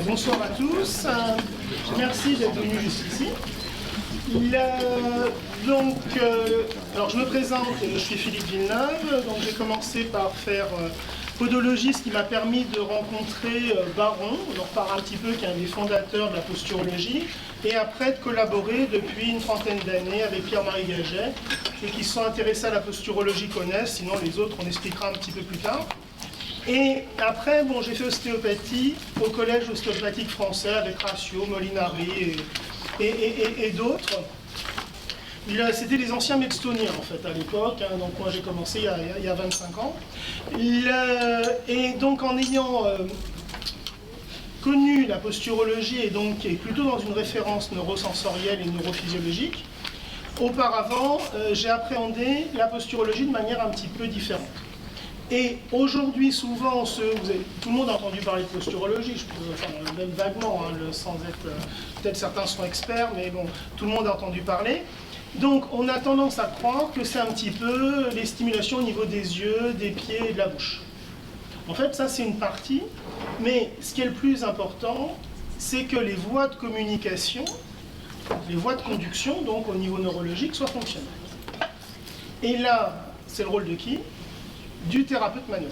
Bonsoir à tous, merci d'être venus jusqu'ici. Alors je me présente, je suis Philippe Villeneuve, donc j'ai commencé par faire podologie, ce qui m'a permis de rencontrer Baron, on en reparle un petit peu, qui est un des fondateurs de la posturologie, et après de collaborer depuis une trentaine d'années avec Pierre-Marie Gaget. Ceux qui se sont intéressés à la posturologie connaissent, sinon les autres on expliquera un petit peu plus tard. Et après, bon, j'ai fait ostéopathie au collège ostéopathique français avec Ratio, Molinari et d'autres. C'était les anciens Medstoniens en fait à l'époque, hein, donc moi j'ai commencé il y a 25 ans. Et donc en ayant connu la posturologie et donc qui est plutôt dans une référence neurosensorielle et neurophysiologique, auparavant j'ai appréhendé la posturologie de manière un petit peu différente. Et aujourd'hui, souvent, tout le monde a entendu parler de posturologie, même vaguement, hein, sans être... peut-être certains sont experts, mais bon, tout le monde a entendu parler. Donc, on a tendance à croire que c'est un petit peu les stimulations au niveau des yeux, des pieds et de la bouche. En fait, ça, c'est une partie, mais ce qui est le plus important, c'est que les voies de communication, les voies de conduction, donc au niveau neurologique, soient fonctionnelles. Et là, c'est le rôle de qui ? Du thérapeute manuel.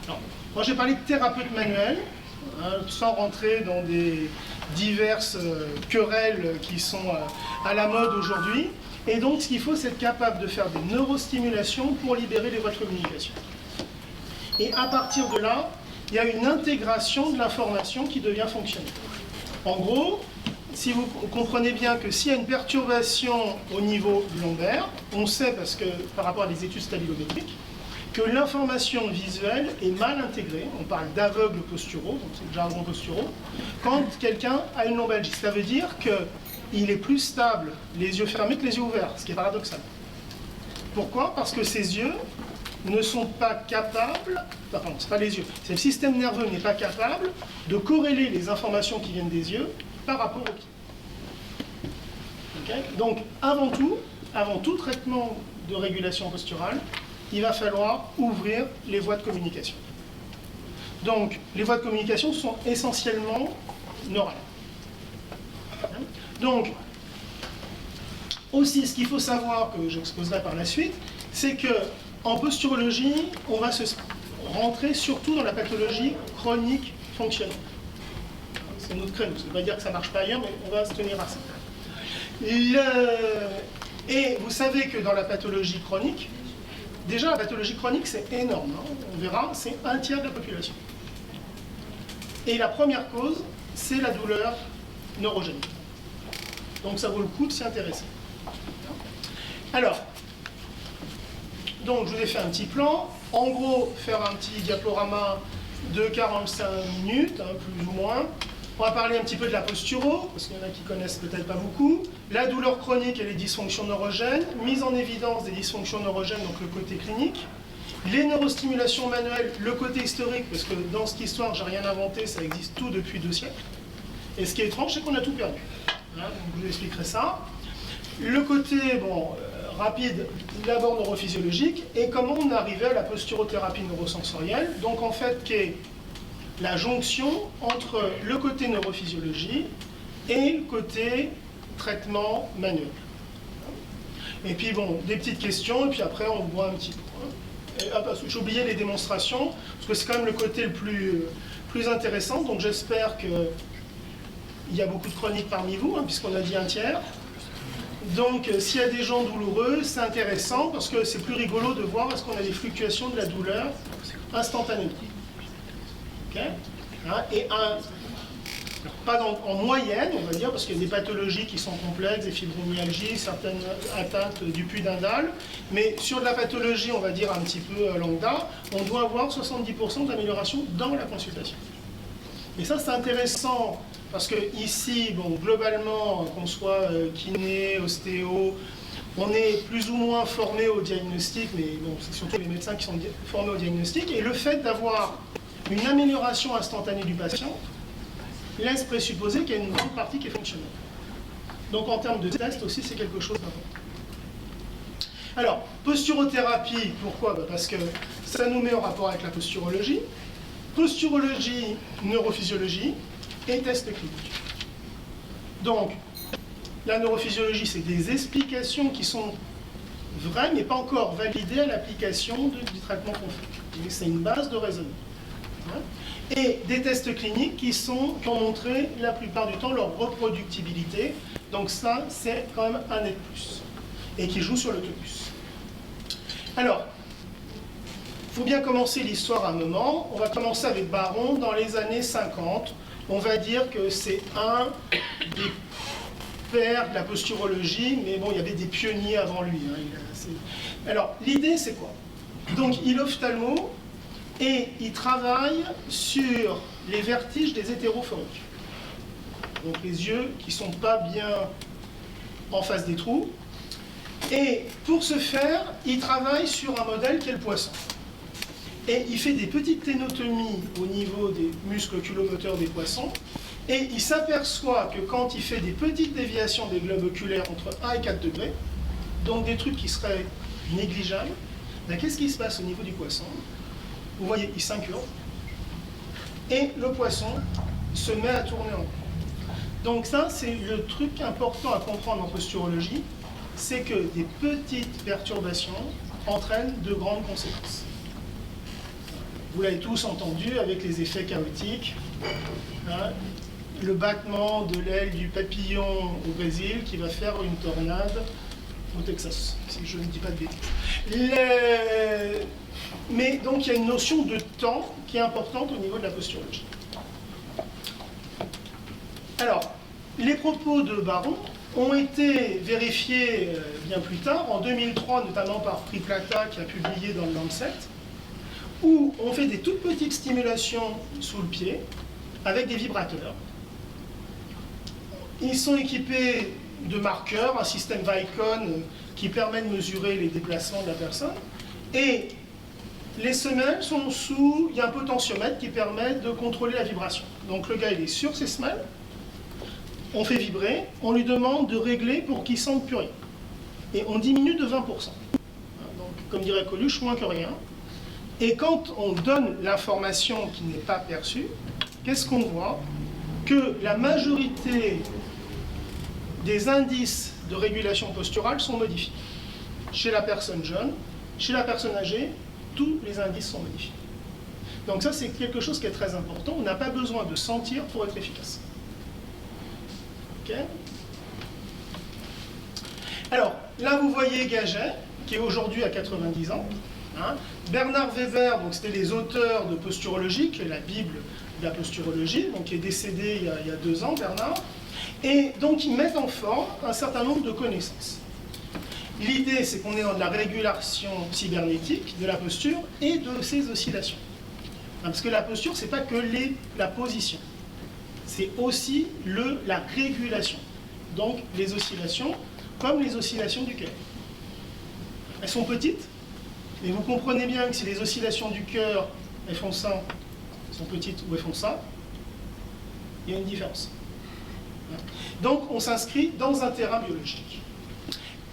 Alors, moi j'ai parlé de thérapeute manuel, hein, sans rentrer dans des diverses querelles qui sont à la mode aujourd'hui. Et donc ce qu'il faut, c'est être capable de faire des neurostimulations pour libérer les voies de communication. Et à partir de là, il y a une intégration de l'information qui devient fonctionnelle. En gros, si vous comprenez bien que s'il y a une perturbation au niveau lombaire, on sait, parce que par rapport à des études stabilo-métriques, que l'information visuelle est mal intégrée, on parle d'aveugles posturaux, donc c'est le jargon posturaux, quand quelqu'un a une lombalgie. Ça veut dire qu'il est plus stable les yeux fermés que les yeux ouverts, ce qui est paradoxal. Pourquoi ? Parce que ses yeux ne sont pas capables, pardon, c'est pas les yeux, c'est le système nerveux n'est pas capable de corréler les informations qui viennent des yeux par rapport au pied. Okay. Donc, avant tout traitement de régulation posturale, il va falloir ouvrir les voies de communication. Donc, les voies de communication sont essentiellement neurales. Donc, aussi, ce qu'il faut savoir, que j'exposerai par la suite, c'est qu'en posturologie, on va se rentrer surtout dans la pathologie chronique fonctionnelle. C'est notre créneau, ça ne veut pas dire que ça ne marche pas ailleurs, mais on va se tenir à ça. Et vous savez que dans la pathologie chronique, déjà la pathologie chronique c'est énorme, hein, on verra, c'est 1/3 de la population. Et la première cause, c'est la douleur neurogénique. Donc ça vaut le coup de s'y intéresser. Alors, donc je vous ai fait un petit plan, en gros faire un petit diaporama de 45 minutes, hein, plus ou moins. On va parler un petit peu de la posturo, parce qu'il y en a qui connaissent peut-être pas beaucoup. La douleur chronique et les dysfonctions neurogènes, mise en évidence des dysfonctions neurogènes, donc le côté clinique. Les neurostimulations manuelles, le côté historique, parce que dans cette histoire, j'ai rien inventé, ça existe tout depuis 2 siècles. Et ce qui est étrange, c'est qu'on a tout perdu. Hein, donc je vous expliquerai ça. Le côté, rapide, d'abord neurophysiologique, et comment on est arrivé à la posturothérapie neurosensorielle, donc en fait, qui est la jonction entre le côté neurophysiologie et le côté traitement manuel. Et puis bon, des petites questions, et puis après on voit un petit peu. J'ai oublié les démonstrations, parce que c'est quand même le côté le plus intéressant, donc j'espère qu'il y a beaucoup de chroniques parmi vous, hein, puisqu'on a dit 1/3. Donc s'il y a des gens douloureux, c'est intéressant, parce que c'est plus rigolo de voir est-ce qu'on a des fluctuations de la douleur instantanément. Okay. Hein, et pas en moyenne, on va dire, parce qu'il y a des pathologies qui sont complexes, des fibromyalgies, certaines atteintes du pudendal, mais sur de la pathologie, on va dire un petit peu lambda, on doit avoir 70% d'amélioration dans la consultation. Et ça, c'est intéressant, parce que ici, bon, globalement, qu'on soit kiné, ostéo, on est plus ou moins formé au diagnostic, mais bon, c'est surtout les médecins qui sont formés au diagnostic, et le fait d'avoir une amélioration instantanée du patient laisse présupposer qu'il y a une grande partie qui est fonctionnelle. Donc en termes de test aussi, c'est quelque chose d'important. Alors, posturothérapie, pourquoi? Parce que ça nous met en rapport avec la posturologie. Posturologie, neurophysiologie et tests cliniques. Donc, la neurophysiologie, c'est des explications qui sont vraies, mais pas encore validées à l'application du traitement qu'on fait. C'est une base de raisonnement. Et des tests cliniques qui ont montré la plupart du temps leur reproductibilité. Donc ça, c'est quand même un net plus. Et qui joue sur le tonus. Alors, il faut bien commencer l'histoire à un moment. On va commencer avec Baron dans les années 50. On va dire que c'est un des pères de la posturologie, mais bon, il y avait des pionniers avant lui. Alors, l'idée, c'est quoi? Donc, il est ophtalmo et il travaille sur les vertiges des hétérophoriques. Donc, les yeux qui ne sont pas bien en face des trous. Et pour ce faire, il travaille sur un modèle qui est le poisson. Et il fait des petites ténotomies au niveau des muscles oculomoteurs des poissons. Et il s'aperçoit que quand il fait des petites déviations des globes oculaires entre 1 et 4 degrés, donc des trucs qui seraient négligeables, ben qu'est-ce qui se passe au niveau du poisson? Vous voyez, il s'incurve. Et le poisson se met à tourner en rond. Donc ça, c'est le truc important à comprendre en posturologie, c'est que des petites perturbations entraînent de grandes conséquences. Vous l'avez tous entendu avec les effets chaotiques, hein, le battement de l'aile du papillon au Brésil qui va faire une tornade au Texas, si je ne dis pas de bêtises. Mais donc il y a une notion de temps qui est importante au niveau de la posturologie. Alors, les propos de Baron ont été vérifiés bien plus tard, en 2003, notamment par Priplata qui a publié dans le Lancet, où on fait des toutes petites stimulations sous le pied avec des vibrateurs. Ils sont équipés de marqueurs, un système Vicon qui permet de mesurer les déplacements de la personne. Et les semelles sont sous, il y a un potentiomètre qui permet de contrôler la vibration. Donc le gars, il est sur ses semelles, on fait vibrer, on lui demande de régler pour qu'il ne sente plus rien. Et on diminue de 20%. Donc, comme dirait Coluche, moins que rien. Et quand on donne l'information qui n'est pas perçue, qu'est-ce qu'on voit? Que la majorité des indices de régulation posturale sont modifiés. Chez la personne jeune, chez la personne âgée, tous les indices sont modifiés. Donc ça, c'est quelque chose qui est très important. On n'a pas besoin de sentir pour être efficace. Okay. Alors, là, vous voyez Gaget, qui est aujourd'hui à 90 ans. Hein. Bernard Weber, donc c'était les auteurs de Posturologie, qui est la Bible de la posturologie, donc qui est décédé il y a 2 ans, Bernard. Et donc, ils mettent en forme un certain nombre de connaissances. L'idée, c'est qu'on est dans de la régulation cybernétique de la posture et de ses oscillations. Parce que la posture, ce n'est pas que la position. C'est aussi la régulation. Donc, les oscillations, comme les oscillations du cœur. Elles sont petites, mais vous comprenez bien que si les oscillations du cœur, elles font ça, elles sont petites ou elles font ça, il y a une différence. Donc, on s'inscrit dans un terrain biologique.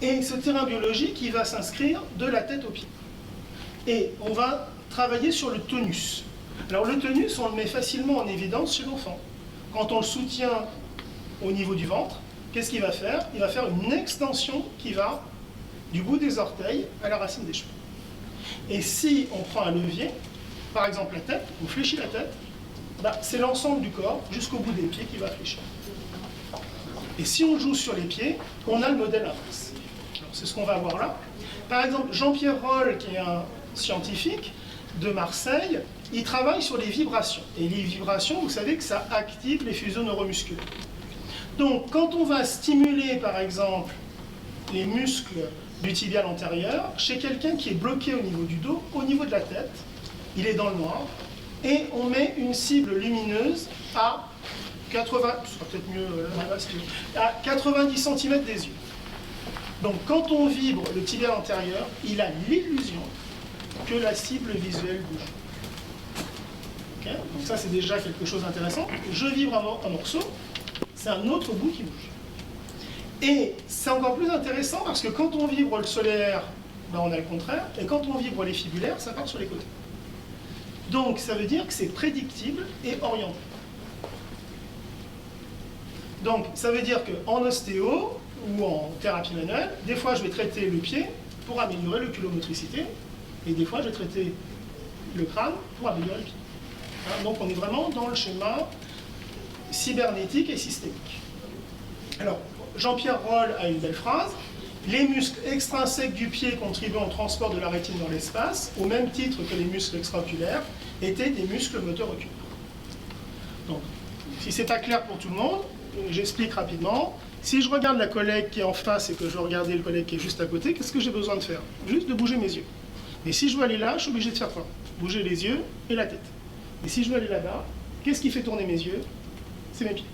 Et ce terrain biologique, il va s'inscrire de la tête aux pieds. Et on va travailler sur le tonus. Alors, le tonus, on le met facilement en évidence chez l'enfant. Quand on le soutient au niveau du ventre, qu'est-ce qu'il va faire? Il va faire une extension qui va du bout des orteils à la racine des cheveux. Et si on prend un levier, par exemple la tête, on fléchit la tête, bah, c'est l'ensemble du corps jusqu'au bout des pieds qui va fléchir. Et si on joue sur les pieds, on a le modèle inverse. C'est ce qu'on va voir là. Par exemple, Jean-Pierre Roll, qui est un scientifique de Marseille, il travaille sur les vibrations. Et les vibrations, vous savez que ça active les fuseaux neuromusculaires. Donc, quand on va stimuler, par exemple, les muscles du tibial antérieur, chez quelqu'un qui est bloqué au niveau du dos, au niveau de la tête, il est dans le noir, et on met une cible lumineuse à 90 cm des yeux. Donc, quand on vibre le tibial antérieur, il a l'illusion que la cible visuelle bouge. Okay. Donc ça, c'est déjà quelque chose d'intéressant. Je vibre un morceau, c'est un autre bout qui bouge. Et c'est encore plus intéressant parce que quand on vibre le solaire ben, on a le contraire. Et quand on vibre les fibulaires, ça part sur les côtés. Donc ça veut dire que c'est prédictible et orienté. Donc ça veut dire qu'en ostéo ou en thérapie manuelle, des fois je vais traiter le pied pour améliorer l'oculomotricité, et des fois je vais traiter le crâne pour améliorer le pied. Hein, donc on est vraiment dans le schéma cybernétique et systémique. Alors, Jean-Pierre Roll a une belle phrase: les muscles extrinsèques du pied contribuent au transport de la rétine dans l'espace, au même titre que les muscles extraoculaires étaient des muscles moteurs oculaires. Donc, si c'est pas clair pour tout le monde, j'explique rapidement. Si je regarde la collègue qui est en face et que je veux regarder le collègue qui est juste à côté, qu'est-ce que j'ai besoin de faire? Juste de bouger mes yeux. Et si je veux aller là, je suis obligé de faire quoi? Bouger les yeux et la tête. Et si je veux aller là-bas, qu'est-ce qui fait tourner mes yeux? C'est mes pieds.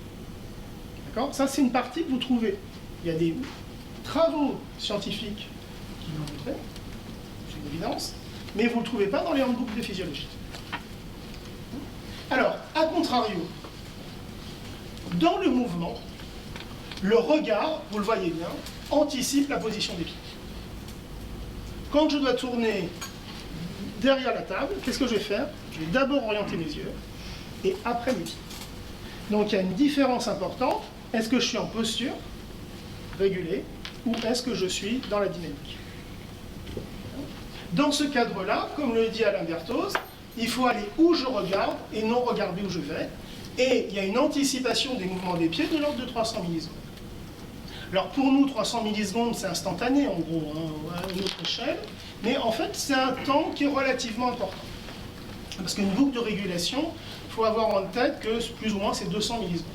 D'accord? Ça, c'est une partie que vous trouvez. Il y a des travaux scientifiques qui l'ont montré, c'est une évidence, mais vous ne le trouvez pas dans les handbooks de physiologie. Alors, à contrario, dans le mouvement, le regard, vous le voyez bien, anticipe la position des pieds. Quand je dois tourner derrière la table, qu'est-ce que je vais faire? Je vais d'abord orienter mes yeux et après mes pieds. Donc il y a une différence importante. Est-ce que je suis en posture régulée ou est-ce que je suis dans la dynamique? Dans ce cadre-là, comme le dit Alain Berthoz, il faut aller où je regarde et non regarder où je vais. Et il y a une anticipation des mouvements des pieds de l'ordre de 300 millisecondes. Alors pour nous, 300 millisecondes, c'est instantané en gros, hein, à une autre échelle. Mais en fait, c'est un temps qui est relativement important. Parce qu'une boucle de régulation, il faut avoir en tête que plus ou moins c'est 200 millisecondes.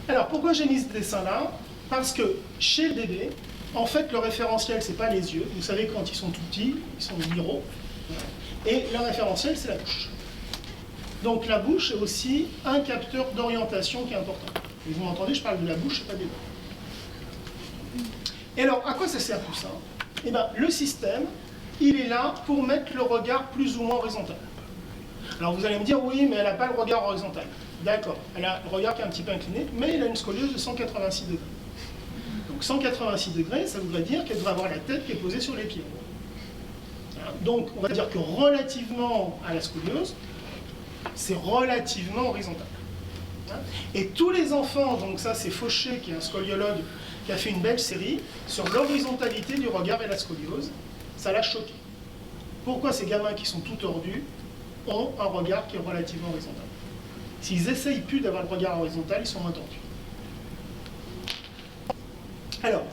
Alors pourquoi j'ai mis ce dessin-là? Parce que chez le bébé, en fait, le référentiel, c'est pas les yeux. Vous savez, quand ils sont tout petits, ils sont miro. Et le référentiel, c'est la bouche. Donc la bouche est aussi un capteur d'orientation qui est important. Et vous m'entendez, je parle de la bouche, pas des doigts. Et alors, à quoi ça sert tout ça? Eh bien, le système, il est là pour mettre le regard plus ou moins horizontal. Alors vous allez me dire, oui, mais elle n'a pas le regard horizontal. D'accord, elle a le regard qui est un petit peu incliné, mais elle a une scoliose de 186 degrés. Donc 186 degrés, ça voudrait dire qu'elle devrait avoir la tête qui est posée sur les pieds. Donc on va dire que relativement à la scoliose, c'est relativement horizontal. Et tous les enfants, donc ça c'est Fauché qui est un scoliologue qui a fait une belle série sur l'horizontalité du regard et la scoliose, ça l'a choqué. Pourquoi ces gamins qui sont tout tordus ont un regard qui est relativement horizontal? S'ils essayent plus d'avoir le regard horizontal, ils sont moins tordus. Alors,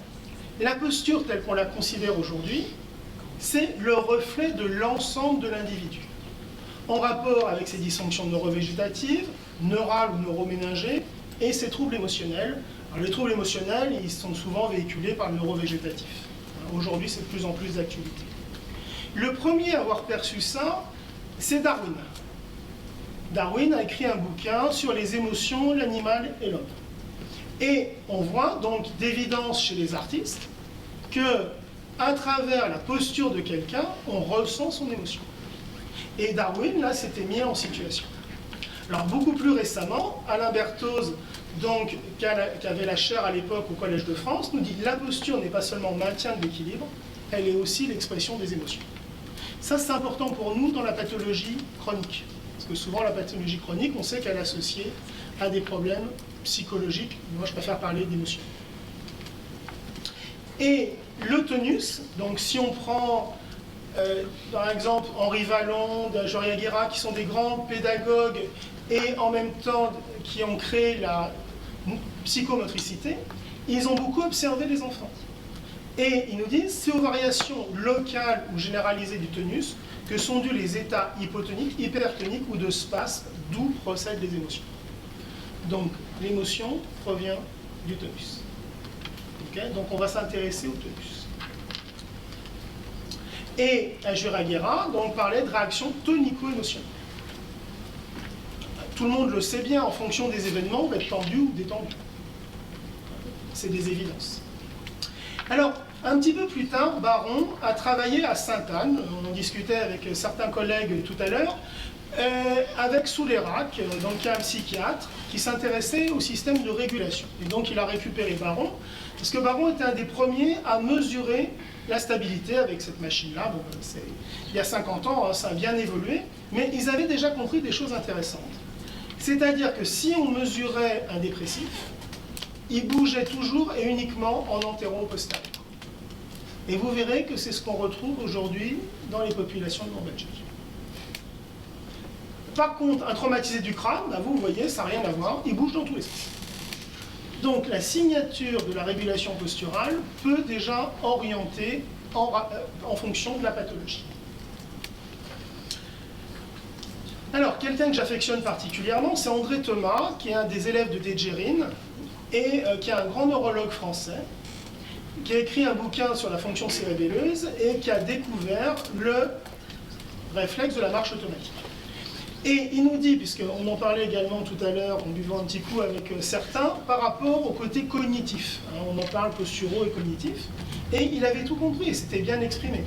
la posture telle qu'on la considère aujourd'hui, c'est le reflet de l'ensemble de l'individu, en rapport avec ses dysfonctions neurovégétatives, neurales ou neuroméningées, et ses troubles émotionnels. Alors, les troubles émotionnels, ils sont souvent véhiculés par le neurovégétatif. Aujourd'hui, c'est de plus en plus d'actualité. Le premier à avoir perçu ça, c'est Darwin. Darwin a écrit un bouquin sur les émotions, l'animal et l'homme. Et on voit donc d'évidence chez les artistes que, à travers la posture de quelqu'un, on ressent son émotion. Et Darwin, là, s'était mis en situation. Alors, beaucoup plus récemment, Alain Berthoz, donc, qui avait la chaire à l'époque au Collège de France, nous dit que la posture n'est pas seulement le maintien de l'équilibre, elle est aussi l'expression des émotions. Ça, c'est important pour nous dans la pathologie chronique. Parce que souvent, la pathologie chronique, on sait qu'elle est associée à des problèmes psychologiques. Moi, je préfère parler d'émotions. Et le tonus, donc si on prend par exemple Henri Vallon, Joria Guerra, qui sont des grands pédagogues et en même temps qui ont créé la psychomotricité, ils ont beaucoup observé les enfants. Et ils nous disent, c'est aux variations locales ou généralisées du tonus que sont dus les états hypotoniques, hypertoniques ou de spasme, d'où procèdent les émotions. Donc l'émotion provient du tonus. Okay, donc on va s'intéresser au tonus. Et Joria Guerra donc parlait de réaction tonico-émotionnelle. Tout le monde le sait bien, en fonction des événements, on va être tendu ou détendu. C'est des évidences. Alors, un petit peu plus tard, Baron a travaillé à Sainte-Anne. On discutait avec certains collègues tout à l'heure. avec Souleyrac, donc un psychiatre, qui s'intéressait au système de régulation. Et donc il a récupéré Baron, parce que Baron était un des premiers à mesurer la stabilité avec cette machine-là. Bon, il y a 50 ans, ça a bien évolué, mais ils avaient déjà compris des choses intéressantes. C'est-à-dire que si on mesurait un dépressif, il bougeait toujours et uniquement en antéro-postérieur. Et vous verrez que c'est ce qu'on retrouve aujourd'hui dans les populations neurologiques. Par contre, un traumatisé du crâne, bah vous voyez, ça n'a rien à voir, il bouge dans tous les sens. Donc la signature de la régulation posturale peut déjà orienter en fonction de la pathologie. Alors, quelqu'un que j'affectionne particulièrement, c'est André Thomas, qui est un des élèves de Dejerine, et qui est un grand neurologue français, qui a écrit un bouquin sur la fonction cérébelleuse et qui a découvert le réflexe de la marche automatique. Et il nous dit, puisqu'on en parlait également tout à l'heure en buvant un petit coup avec certains, par rapport au côté cognitif. On en parle posturaux et cognitif. Et il avait tout compris, et c'était bien exprimé.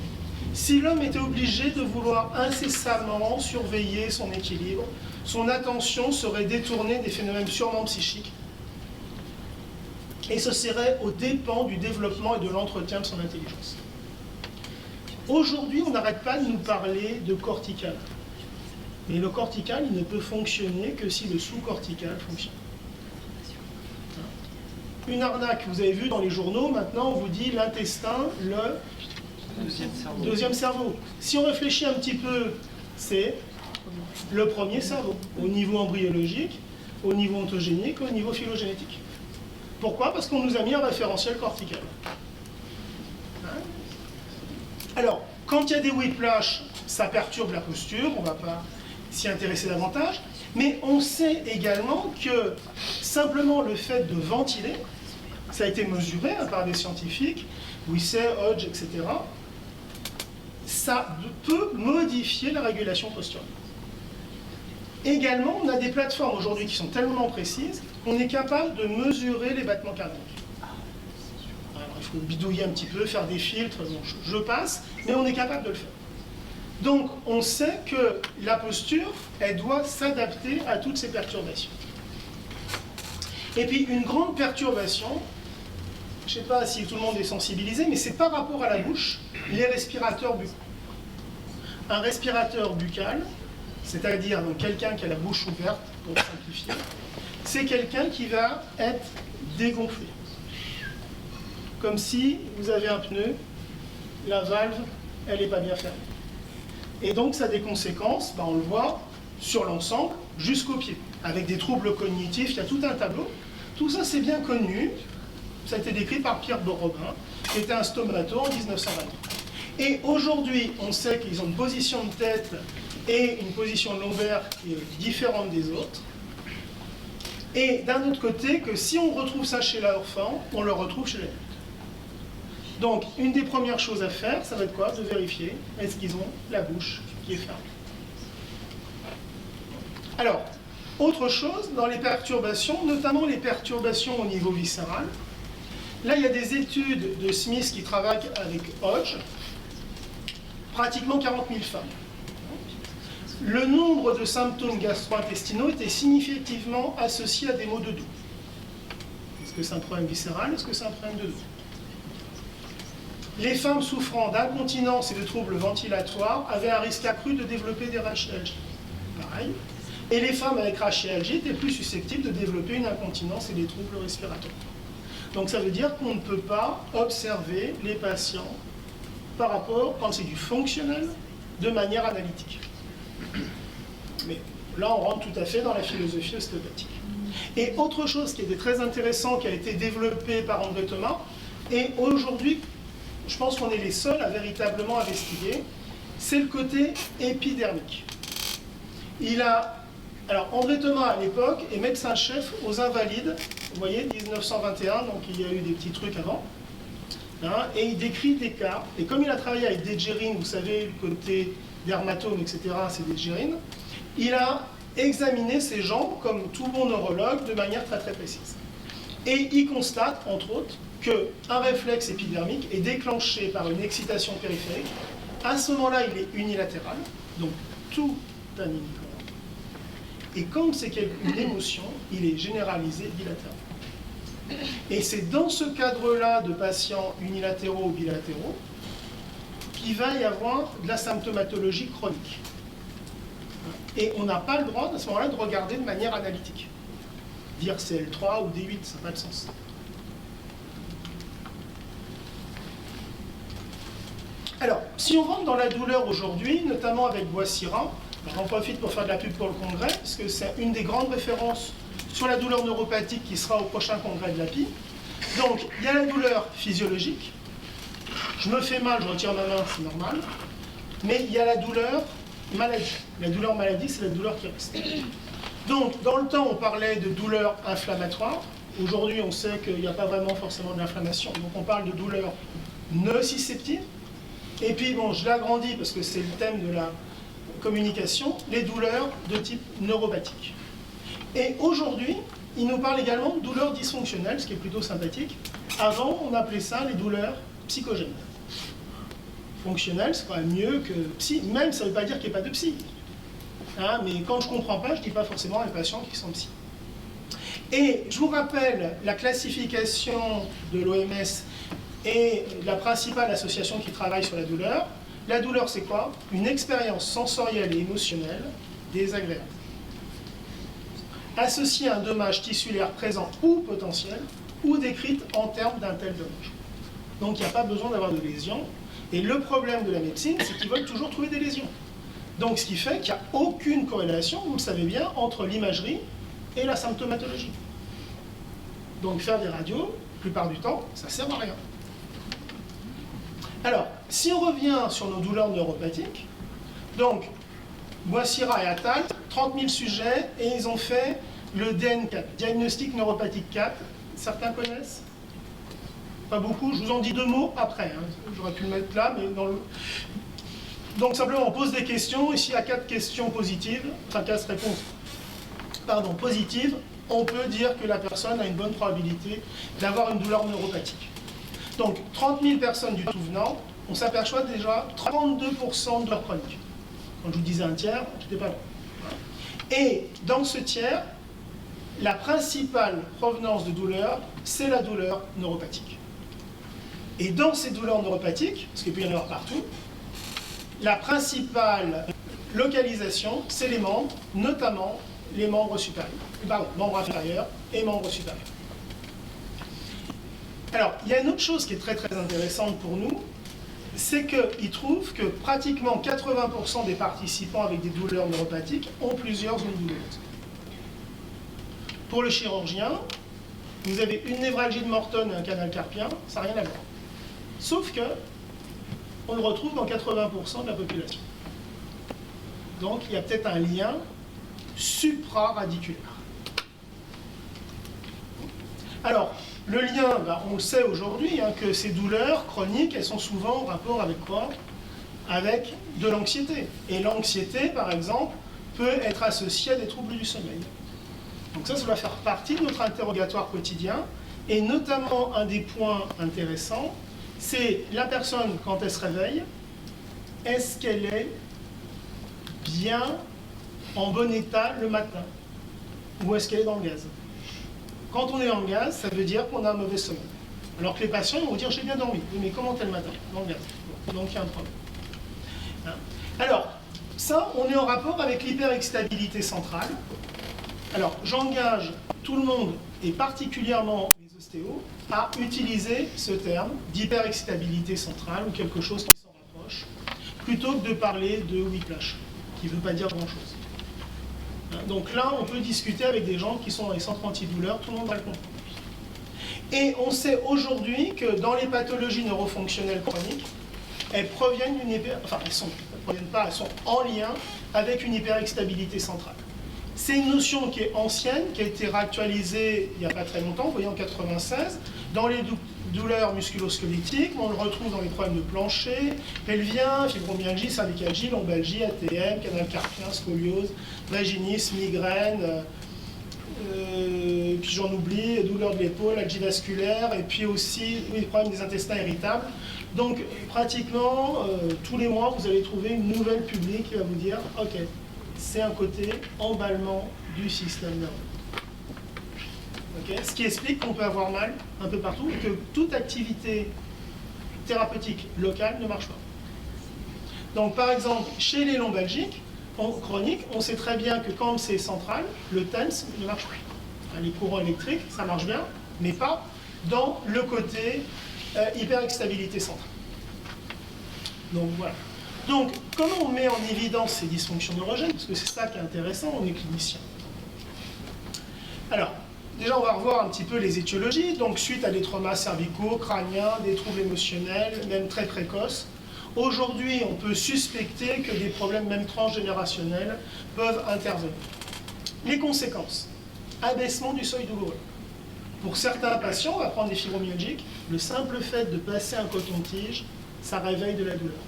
Si l'homme était obligé de vouloir incessamment surveiller son équilibre, son attention serait détournée des phénomènes sûrement psychiques. Et ce serait aux dépens du développement et de l'entretien de son intelligence. Aujourd'hui, on n'arrête pas de nous parler de cortical. Mais le cortical, il ne peut fonctionner que si le sous-cortical fonctionne. Une arnaque, vous avez vu dans les journaux, maintenant on vous dit l'intestin, le deuxième cerveau. Si on réfléchit un petit peu, c'est le premier cerveau, au niveau embryologique, au niveau ontogénique, au niveau phylogénétique. Pourquoi? Parce qu'on nous a mis un référentiel cortical. Alors, quand il y a des whiplash, ça perturbe la posture, on ne va pas s'y intéresser davantage, mais on sait également que simplement le fait de ventiler, ça a été mesuré par des scientifiques, Wisser, Hodge, etc., ça peut modifier la régulation posturale. Également, on a des plateformes aujourd'hui qui sont tellement précises qu'on est capable de mesurer les battements cardiaques. Alors, il faut bidouiller un petit peu, faire des filtres, bon, je passe, mais on est capable de le faire. Donc, on sait que la posture, elle doit s'adapter à toutes ces perturbations. Et puis, une grande perturbation, je ne sais pas si tout le monde est sensibilisé, mais c'est par rapport à la bouche, les respirateurs buccaux. Un respirateur buccal, c'est-à-dire quelqu'un qui a la bouche ouverte, pour simplifier, c'est quelqu'un qui va être dégonflé. Comme si vous avez un pneu, la valve, elle n'est pas bien fermée. Et donc ça a des conséquences, on le voit, sur l'ensemble, jusqu'au pied. Avec des troubles cognitifs, il y a tout un tableau. Tout ça c'est bien connu, ça a été décrit par Pierre Borobin, qui était un stomato en 1920. Et aujourd'hui, on sait qu'ils ont une position de tête et une position lombaire qui est différente des autres. Et d'un autre côté, que si on retrouve ça chez l'enfant, on le retrouve chez l'adulte. Donc, une des premières choses à faire, ça va être quoi? De vérifier, est-ce qu'ils ont la bouche qui est fermée. Alors, autre chose, dans les perturbations, notamment les perturbations au niveau viscéral, là, il y a des études de Smith qui travaillent avec Hodge, pratiquement 40 000 femmes. Le nombre de symptômes gastro-intestinaux était significativement associé à des maux de dos. Est-ce que c'est un problème viscéral? Est-ce que c'est un problème de dos? Les femmes souffrant d'incontinence et de troubles ventilatoires avaient un risque accru de développer des rachialgies. Pareil. Et les femmes avec rachialgie étaient plus susceptibles de développer une incontinence et des troubles respiratoires. Donc ça veut dire qu'on ne peut pas observer les patients par rapport, quand c'est du fonctionnel, de manière analytique. Mais là, on rentre tout à fait dans la philosophie ostéopathique. Et autre chose qui était très intéressant, qui a été développé par André Thomas, et aujourd'hui, je pense qu'on est les seuls à véritablement investiguer, c'est le côté épidermique. Alors, André Thomas, à l'époque, est médecin-chef aux Invalides, vous voyez, 1921, donc il y a eu des petits trucs avant, et il décrit des cas, et comme il a travaillé avec Dejerine, vous savez, le côté dermatome, etc., c'est Dejerine, il a examiné ces gens, comme tout bon neurologue, de manière très très précise. Et il constate, entre autres, qu'un réflexe épidermique est déclenché par une excitation périphérique. À ce moment-là, il est unilatéral, donc tout un unicorn. Et comme c'est une émotion, il est généralisé bilatéralement. Et c'est dans ce cadre-là de patients unilatéraux ou bilatéraux qu'il va y avoir de la symptomatologie chronique. Et on n'a pas le droit à ce moment-là de regarder de manière analytique. Dire CL3 ou D8, ça n'a pas de sens. Alors, si on rentre dans la douleur aujourd'hui, notamment avec Boissira, j'en profite pour faire de la pub pour le congrès, parce que c'est une des grandes références sur la douleur neuropathique qui sera au prochain congrès de l'API. Donc, il y a la douleur physiologique. Je me fais mal, je retire ma main, c'est normal. Mais il y a la douleur maladie. La douleur maladie, c'est la douleur qui reste. Donc, dans le temps, on parlait de douleur inflammatoire. Aujourd'hui, on sait qu'il n'y a pas vraiment forcément de l'inflammation. Donc, on parle de douleur nociceptive. Et puis, bon, je l'agrandis parce que c'est le thème de la communication, les douleurs de type neuropathique. Et aujourd'hui, il nous parle également de douleurs dysfonctionnelles, ce qui est plutôt sympathique. Avant, on appelait ça les douleurs psychogènes. Fonctionnelles, c'est quand même mieux que psy. Même, ça ne veut pas dire qu'il n'y ait pas de psy. Hein, mais quand je ne comprends pas, je ne dis pas forcément à un patient qui sont psy. Et je vous rappelle la classification de l'OMS et la principale association qui travaille sur la douleur. La douleur, c'est quoi? Une expérience sensorielle et émotionnelle désagréable, associée à un dommage tissulaire présent ou potentiel, ou décrite en termes d'un tel dommage. Donc il n'y a pas besoin d'avoir de lésions. Et le problème de la médecine, c'est qu'ils veulent toujours trouver des lésions. Donc ce qui fait qu'il n'y a aucune corrélation, vous le savez bien, entre l'imagerie et la symptomatologie. Donc faire des radios, la plupart du temps, ça ne sert à rien. Alors, si on revient sur nos douleurs neuropathiques, donc Boissira et Attal, 30 000 sujets, et ils ont fait le DN4, Diagnostic Neuropathique 4. Certains connaissent? Pas beaucoup, je vous en dis deux mots après. Hein. J'aurais pu le mettre là, mais dans le... Donc simplement, on pose des questions, et s'il y a 4 questions positives, enfin 4 réponses positives, on peut dire que la personne a une bonne probabilité d'avoir une douleur neuropathique. Donc 30 000 personnes du tout venant, on s'aperçoit déjà 32% de douleur chronique. Quand je vous disais un tiers, j'étais pas là. Et dans ce tiers, la principale provenance de douleur, c'est la douleur neuropathique. Et dans ces douleurs neuropathiques, parce qu'il peut y en avoir partout, la principale localisation, c'est les membres, notamment les membres supérieurs. Pardon, membres inférieurs et membres supérieurs. Alors, il y a une autre chose qui est très très intéressante pour nous, c'est qu'ils trouvent que pratiquement 80% des participants avec des douleurs neuropathiques ont plusieurs zones douloureuses. Pour le chirurgien, vous avez une névralgie de Morton et un canal carpien, ça n'a rien à voir. Sauf que, on le retrouve dans 80% de la population. Donc, il y a peut-être un lien supraradiculaire. Alors, le lien, on le sait aujourd'hui, hein, que ces douleurs chroniques, elles sont souvent en rapport avec quoi? Avec de l'anxiété. Et l'anxiété, par exemple, peut être associée à des troubles du sommeil. Donc ça doit faire partie de notre interrogatoire quotidien. Et notamment, un des points intéressants, c'est la personne, quand elle se réveille, est-ce qu'elle est bien en bon état le matin? Ou est-ce qu'elle est dans le gaz? Quand on est en gaz, ça veut dire qu'on a un mauvais sommeil. Alors que les patients vont dire « j'ai bien dormi ». Oui, mais comment t'es le matin? Dans le gaz. Donc il y a un problème. Hein? Alors, ça, on est en rapport avec l'hyperexcitabilité centrale. Alors, j'engage tout le monde, et particulièrement les ostéos, à utiliser ce terme d'hyperexcitabilité centrale ou quelque chose qui s'en rapproche, plutôt que de parler de whiplash, qui ne veut pas dire grand-chose. Donc là, on peut discuter avec des gens qui sont dans les centres antidouleurs, tout le monde va le comprendre. Et on sait aujourd'hui que dans les pathologies neurofonctionnelles chroniques, elles proviennent d'une elles sont en lien avec une hyperexcitabilité centrale. C'est une notion qui est ancienne, qui a été réactualisée il n'y a pas très longtemps, vous voyez en 1996, dans les douleurs musculo-squelettiques, on le retrouve dans les problèmes de plancher, pelvien, fibromyalgie, cervicalgie, lombalgie, ATM, canal carpien, scoliose, vaginisme, migraine, puis j'en oublie, douleur de l'épaule, algie vasculaire, et puis aussi les problèmes des intestins irritables. Donc pratiquement tous les mois, vous allez trouver une nouvelle publique qui va vous dire « Ok, c'est un côté emballement du système nerveux. Okay. Ce qui explique qu'on peut avoir mal un peu partout et que toute activité thérapeutique locale ne marche pas. Donc par exemple, chez les lombalgiques chroniques, on sait très bien que quand c'est central, le TENS ne marche pas. Les courants électriques, ça marche bien, mais pas dans le côté hyperexstabilité centrale. Donc voilà. Donc comment on met en évidence ces dysfonctions neurogènes? Parce que c'est ça qui est intéressant, on est clinicien. Alors, déjà on va revoir un petit peu les étiologies. Donc suite à des traumas cervicaux, crâniens, des troubles émotionnels, même très précoces. Aujourd'hui, on peut suspecter que des problèmes même transgénérationnels peuvent intervenir. Les conséquences. Abaissement du seuil douloureux. Pour certains patients, on va prendre des fibromyalgiques, le simple fait de passer un coton-tige, ça réveille de la douleur.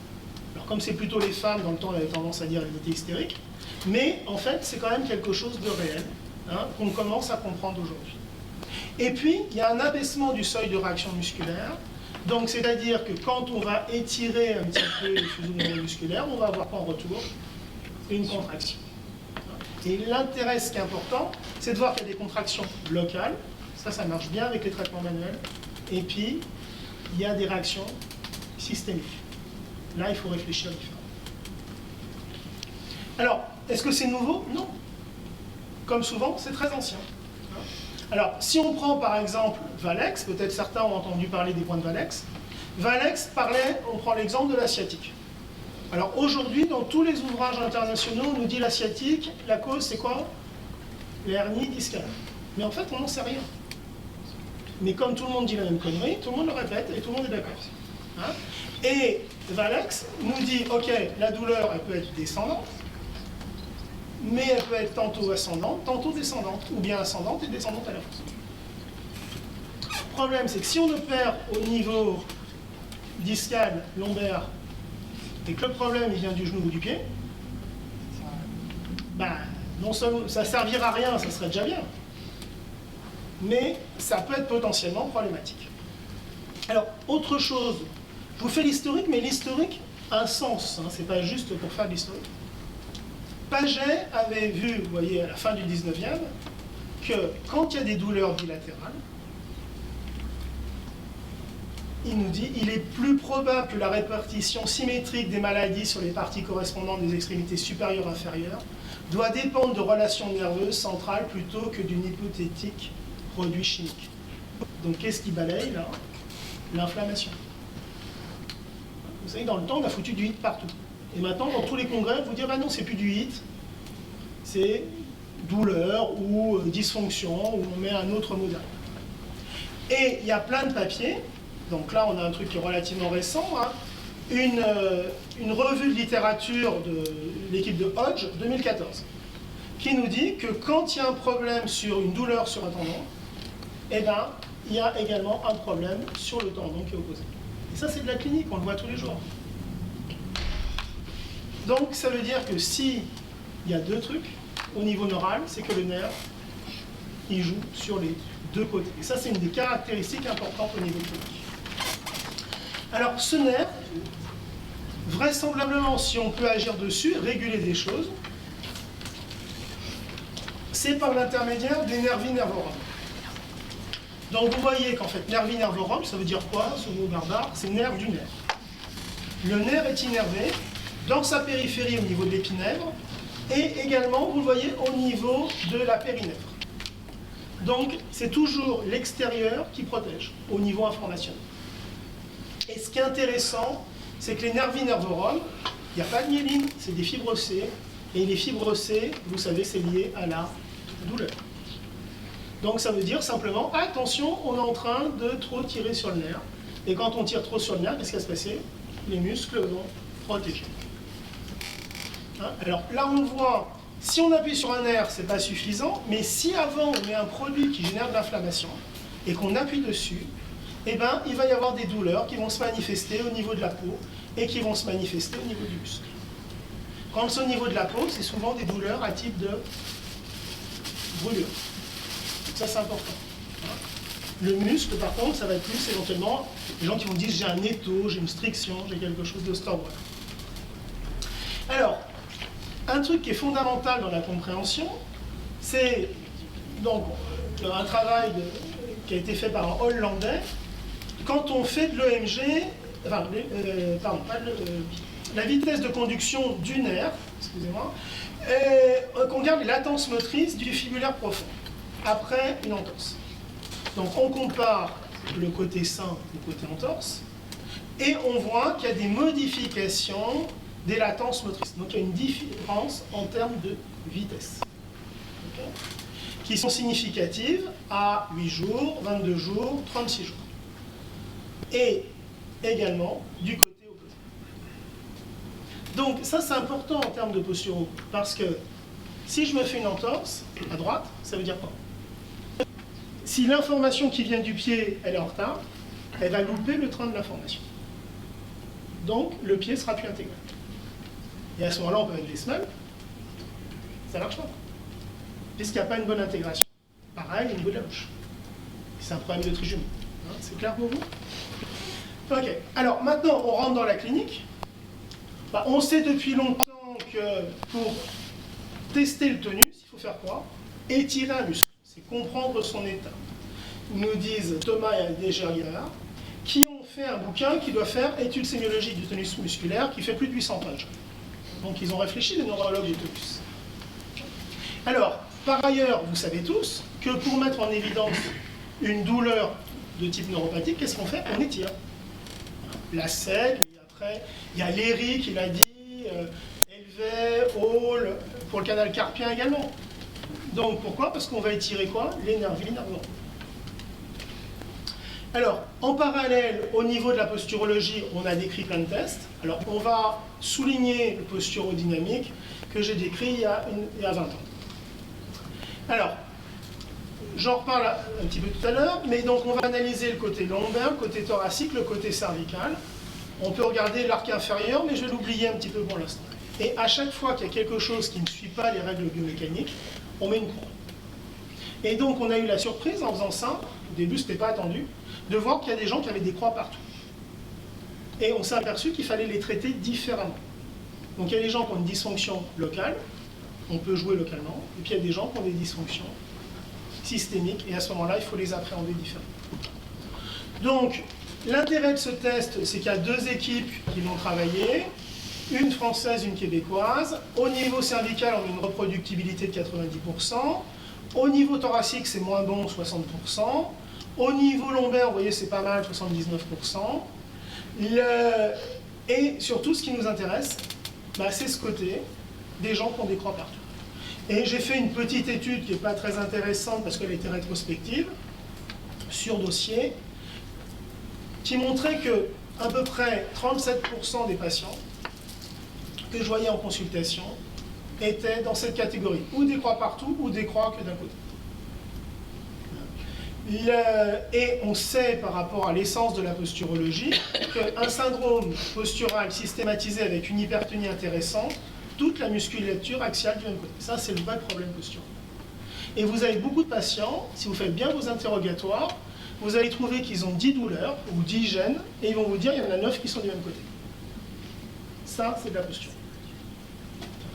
Alors comme c'est plutôt les femmes, dans le temps on avait tendance à dire qu'elles étaient hystériques, mais en fait c'est quand même quelque chose de réel, hein, qu'on commence à comprendre aujourd'hui. Et puis, il y a un abaissement du seuil de réaction musculaire. Donc, c'est-à-dire que quand on va étirer un petit peu les fuseaux musculaires, on va avoir en retour une contraction. Et l'intérêt, ce qui est important, c'est de voir qu'il y a des contractions locales. Ça marche bien avec les traitements manuels. Et puis, il y a des réactions systémiques. Là, il faut réfléchir différemment. Alors, est-ce que c'est nouveau? Non. Comme souvent, c'est très ancien. Alors, si on prend par exemple Valex, peut-être certains ont entendu parler des points de Valex. Valex parlait, on prend l'exemple de la sciatique. Alors aujourd'hui, dans tous les ouvrages internationaux, on nous dit la sciatique, la cause c'est quoi? Les hernies discales. Mais en fait, on n'en sait rien. Mais comme tout le monde dit la même connerie, tout le monde le répète et tout le monde est d'accord. Hein? Et Valex nous dit, ok, la douleur, elle peut être descendante, mais elle peut être tantôt ascendante, tantôt descendante, ou bien ascendante et descendante à la fois. Le problème, c'est que si on opère au niveau discal, lombaire, et que le problème il vient du genou ou du pied, ben, non seulement ça ne servira à rien, ça serait déjà bien, mais ça peut être potentiellement problématique. Alors, autre chose, je vous fais l'historique, mais l'historique a un sens, hein, c'est pas juste pour faire de l'historique. Paget avait vu, vous voyez, à la fin du 19e, que quand il y a des douleurs bilatérales, il nous dit il est plus probable que la répartition symétrique des maladies sur les parties correspondantes des extrémités supérieures et inférieures doit dépendre de relations nerveuses centrales plutôt que d'une hypothétique produit chimique. Donc qu'est-ce qui balaye là? L'inflammation. Vous savez, dans le temps, on a foutu du HIT partout. Et maintenant, dans tous les congrès, vous dire bah non, c'est plus du HIT, c'est douleur ou dysfonction, où on met un autre mot derrière. Et il y a plein de papiers, donc là on a un truc qui est relativement récent, hein, une revue de littérature de l'équipe de Hodge 2014, qui nous dit que quand il y a un problème sur une douleur sur un tendon, eh ben, il y a également un problème sur le tendon qui est opposé. Et ça c'est de la clinique, on le voit tous les jours. Donc ça veut dire que si il y a deux trucs au niveau neural, c'est que le nerf, il joue sur les deux côtés. Et ça c'est une des caractéristiques importantes au niveau clinique. Alors ce nerf, vraisemblablement si on peut agir dessus, réguler des choses, c'est par l'intermédiaire des nervi nervorum. Donc vous voyez qu'en fait nervi nervorum, ça veut dire quoi, ce mot barbare? C'est nerf du nerf. Le nerf est innervé dans sa périphérie au niveau de l'épinèvre et également, vous le voyez, au niveau de la périnèvre. Donc, c'est toujours l'extérieur qui protège au niveau informationnel. Et ce qui est intéressant, c'est que les nervi nervorum, il n'y a pas de myéline, c'est des fibres C. Et les fibres C, vous savez, c'est lié à la douleur. Donc, ça veut dire simplement, attention, on est en train de trop tirer sur le nerf. Et quand on tire trop sur le nerf, qu'est-ce qui va se passer? Les muscles vont protéger. Alors là on voit, si on appuie sur un nerf, c'est pas suffisant, mais si avant on met un produit qui génère de l'inflammation et qu'on appuie dessus, eh ben, il va y avoir des douleurs qui vont se manifester au niveau de la peau et qui vont se manifester au niveau du muscle. Quand c'est au niveau de la peau, c'est souvent des douleurs à type de brûlure. Donc ça c'est important. Le muscle par contre, ça va être plus éventuellement les gens qui vont dire j'ai un étau, j'ai une striction, j'ai quelque chose de stable. Alors, un un truc qui est fondamental dans la compréhension, c'est donc un travail qui a été fait par un Hollandais. Quand on fait de l'EMG, enfin, la vitesse de conduction du nerf, excusez-moi, qu'on regarde les latences motrices du fibulaire profond après une entorse. Donc on compare le côté sain au côté entorse et on voit qu'il y a des modifications des latences motrices. Donc il y a une différence en termes de vitesse, okay, qui sont significatives à 8 jours, 22 jours, 36 jours. Et également du côté opposé. Donc ça c'est important en termes de posturaux, parce que si je me fais une entorse à droite, ça veut dire quoi? Si l'information qui vient du pied, elle est en retard, elle va louper le train de l'information. Donc le pied sera plus intégré. Et à ce moment-là, on peut mettre des semelles, ça ne marche pas. Puisqu'il n'y a pas une bonne intégration. Pareil au niveau de la bouche. C'est un problème de trijumeau. Hein, c'est clair pour vous? Ok, alors maintenant on rentre dans la clinique. On sait depuis longtemps que pour tester le tonus, il faut faire quoi? Étirer un muscle, c'est comprendre son état. Nous disent Thomas et Gerliard, qui ont fait un bouquin qui doit faire étude sémiologique du tonus musculaire, qui fait plus de 800 pages. Donc ils ont réfléchi, les neurologues du tonus. Alors, par ailleurs, vous savez tous que pour mettre en évidence une douleur de type neuropathique, qu'est-ce qu'on fait? On étire. La sec, et après, il y a Léry qui l'a dit, Helvet, Hall, pour le canal carpien également. Donc pourquoi? Parce qu'on va étirer quoi? Les nervis, les nerfs neuronaux. Alors, en parallèle, au niveau de la posturologie, on a décrit plein de tests. Alors, on va souligner le posturodynamique que j'ai décrit il y a 20 ans. Alors, j'en reparle un petit peu tout à l'heure, mais donc on va analyser le côté lombaire, le côté thoracique, le côté cervical. On peut regarder l'arc inférieur, mais je vais l'oublier un petit peu pour l'instant. Et à chaque fois qu'il y a quelque chose qui ne suit pas les règles biomécaniques, on met une croix. Et donc on a eu la surprise en faisant ça, au début ce n'était pas attendu, de voir qu'il y a des gens qui avaient des croix partout. Et on s'est aperçu qu'il fallait les traiter différemment. Donc il y a des gens qui ont une dysfonction locale, on peut jouer localement, et puis il y a des gens qui ont des dysfonctions systémiques, et à ce moment-là, il faut les appréhender différemment. Donc, l'intérêt de ce test, c'est qu'il y a deux équipes qui vont travailler, une française, une québécoise. Au niveau cervical, on a une reproductibilité de 90%. Au niveau thoracique, c'est moins bon, 60%. Au niveau lombaire, vous voyez, c'est pas mal, 79%. Et surtout, ce qui nous intéresse, c'est ce côté des gens qui ont des croix partout. Et j'ai fait une petite étude qui n'est pas très intéressante parce qu'elle était rétrospective, sur dossier, qui montrait que à peu près 37% des patients que je voyais en consultation étaient dans cette catégorie, ou des croix partout, ou des croix que d'un côté. Et on sait par rapport à l'essence de la posturologie qu'un syndrome postural systématisé avec une hypertonie intéressante, toute la musculature axiale du même côté. Ça, c'est le vrai problème postural. Et vous avez beaucoup de patients, si vous faites bien vos interrogatoires, vous allez trouver qu'ils ont 10 douleurs ou 10 gènes, et ils vont vous dire qu'il y en a 9 qui sont du même côté. Ça, c'est de la posture.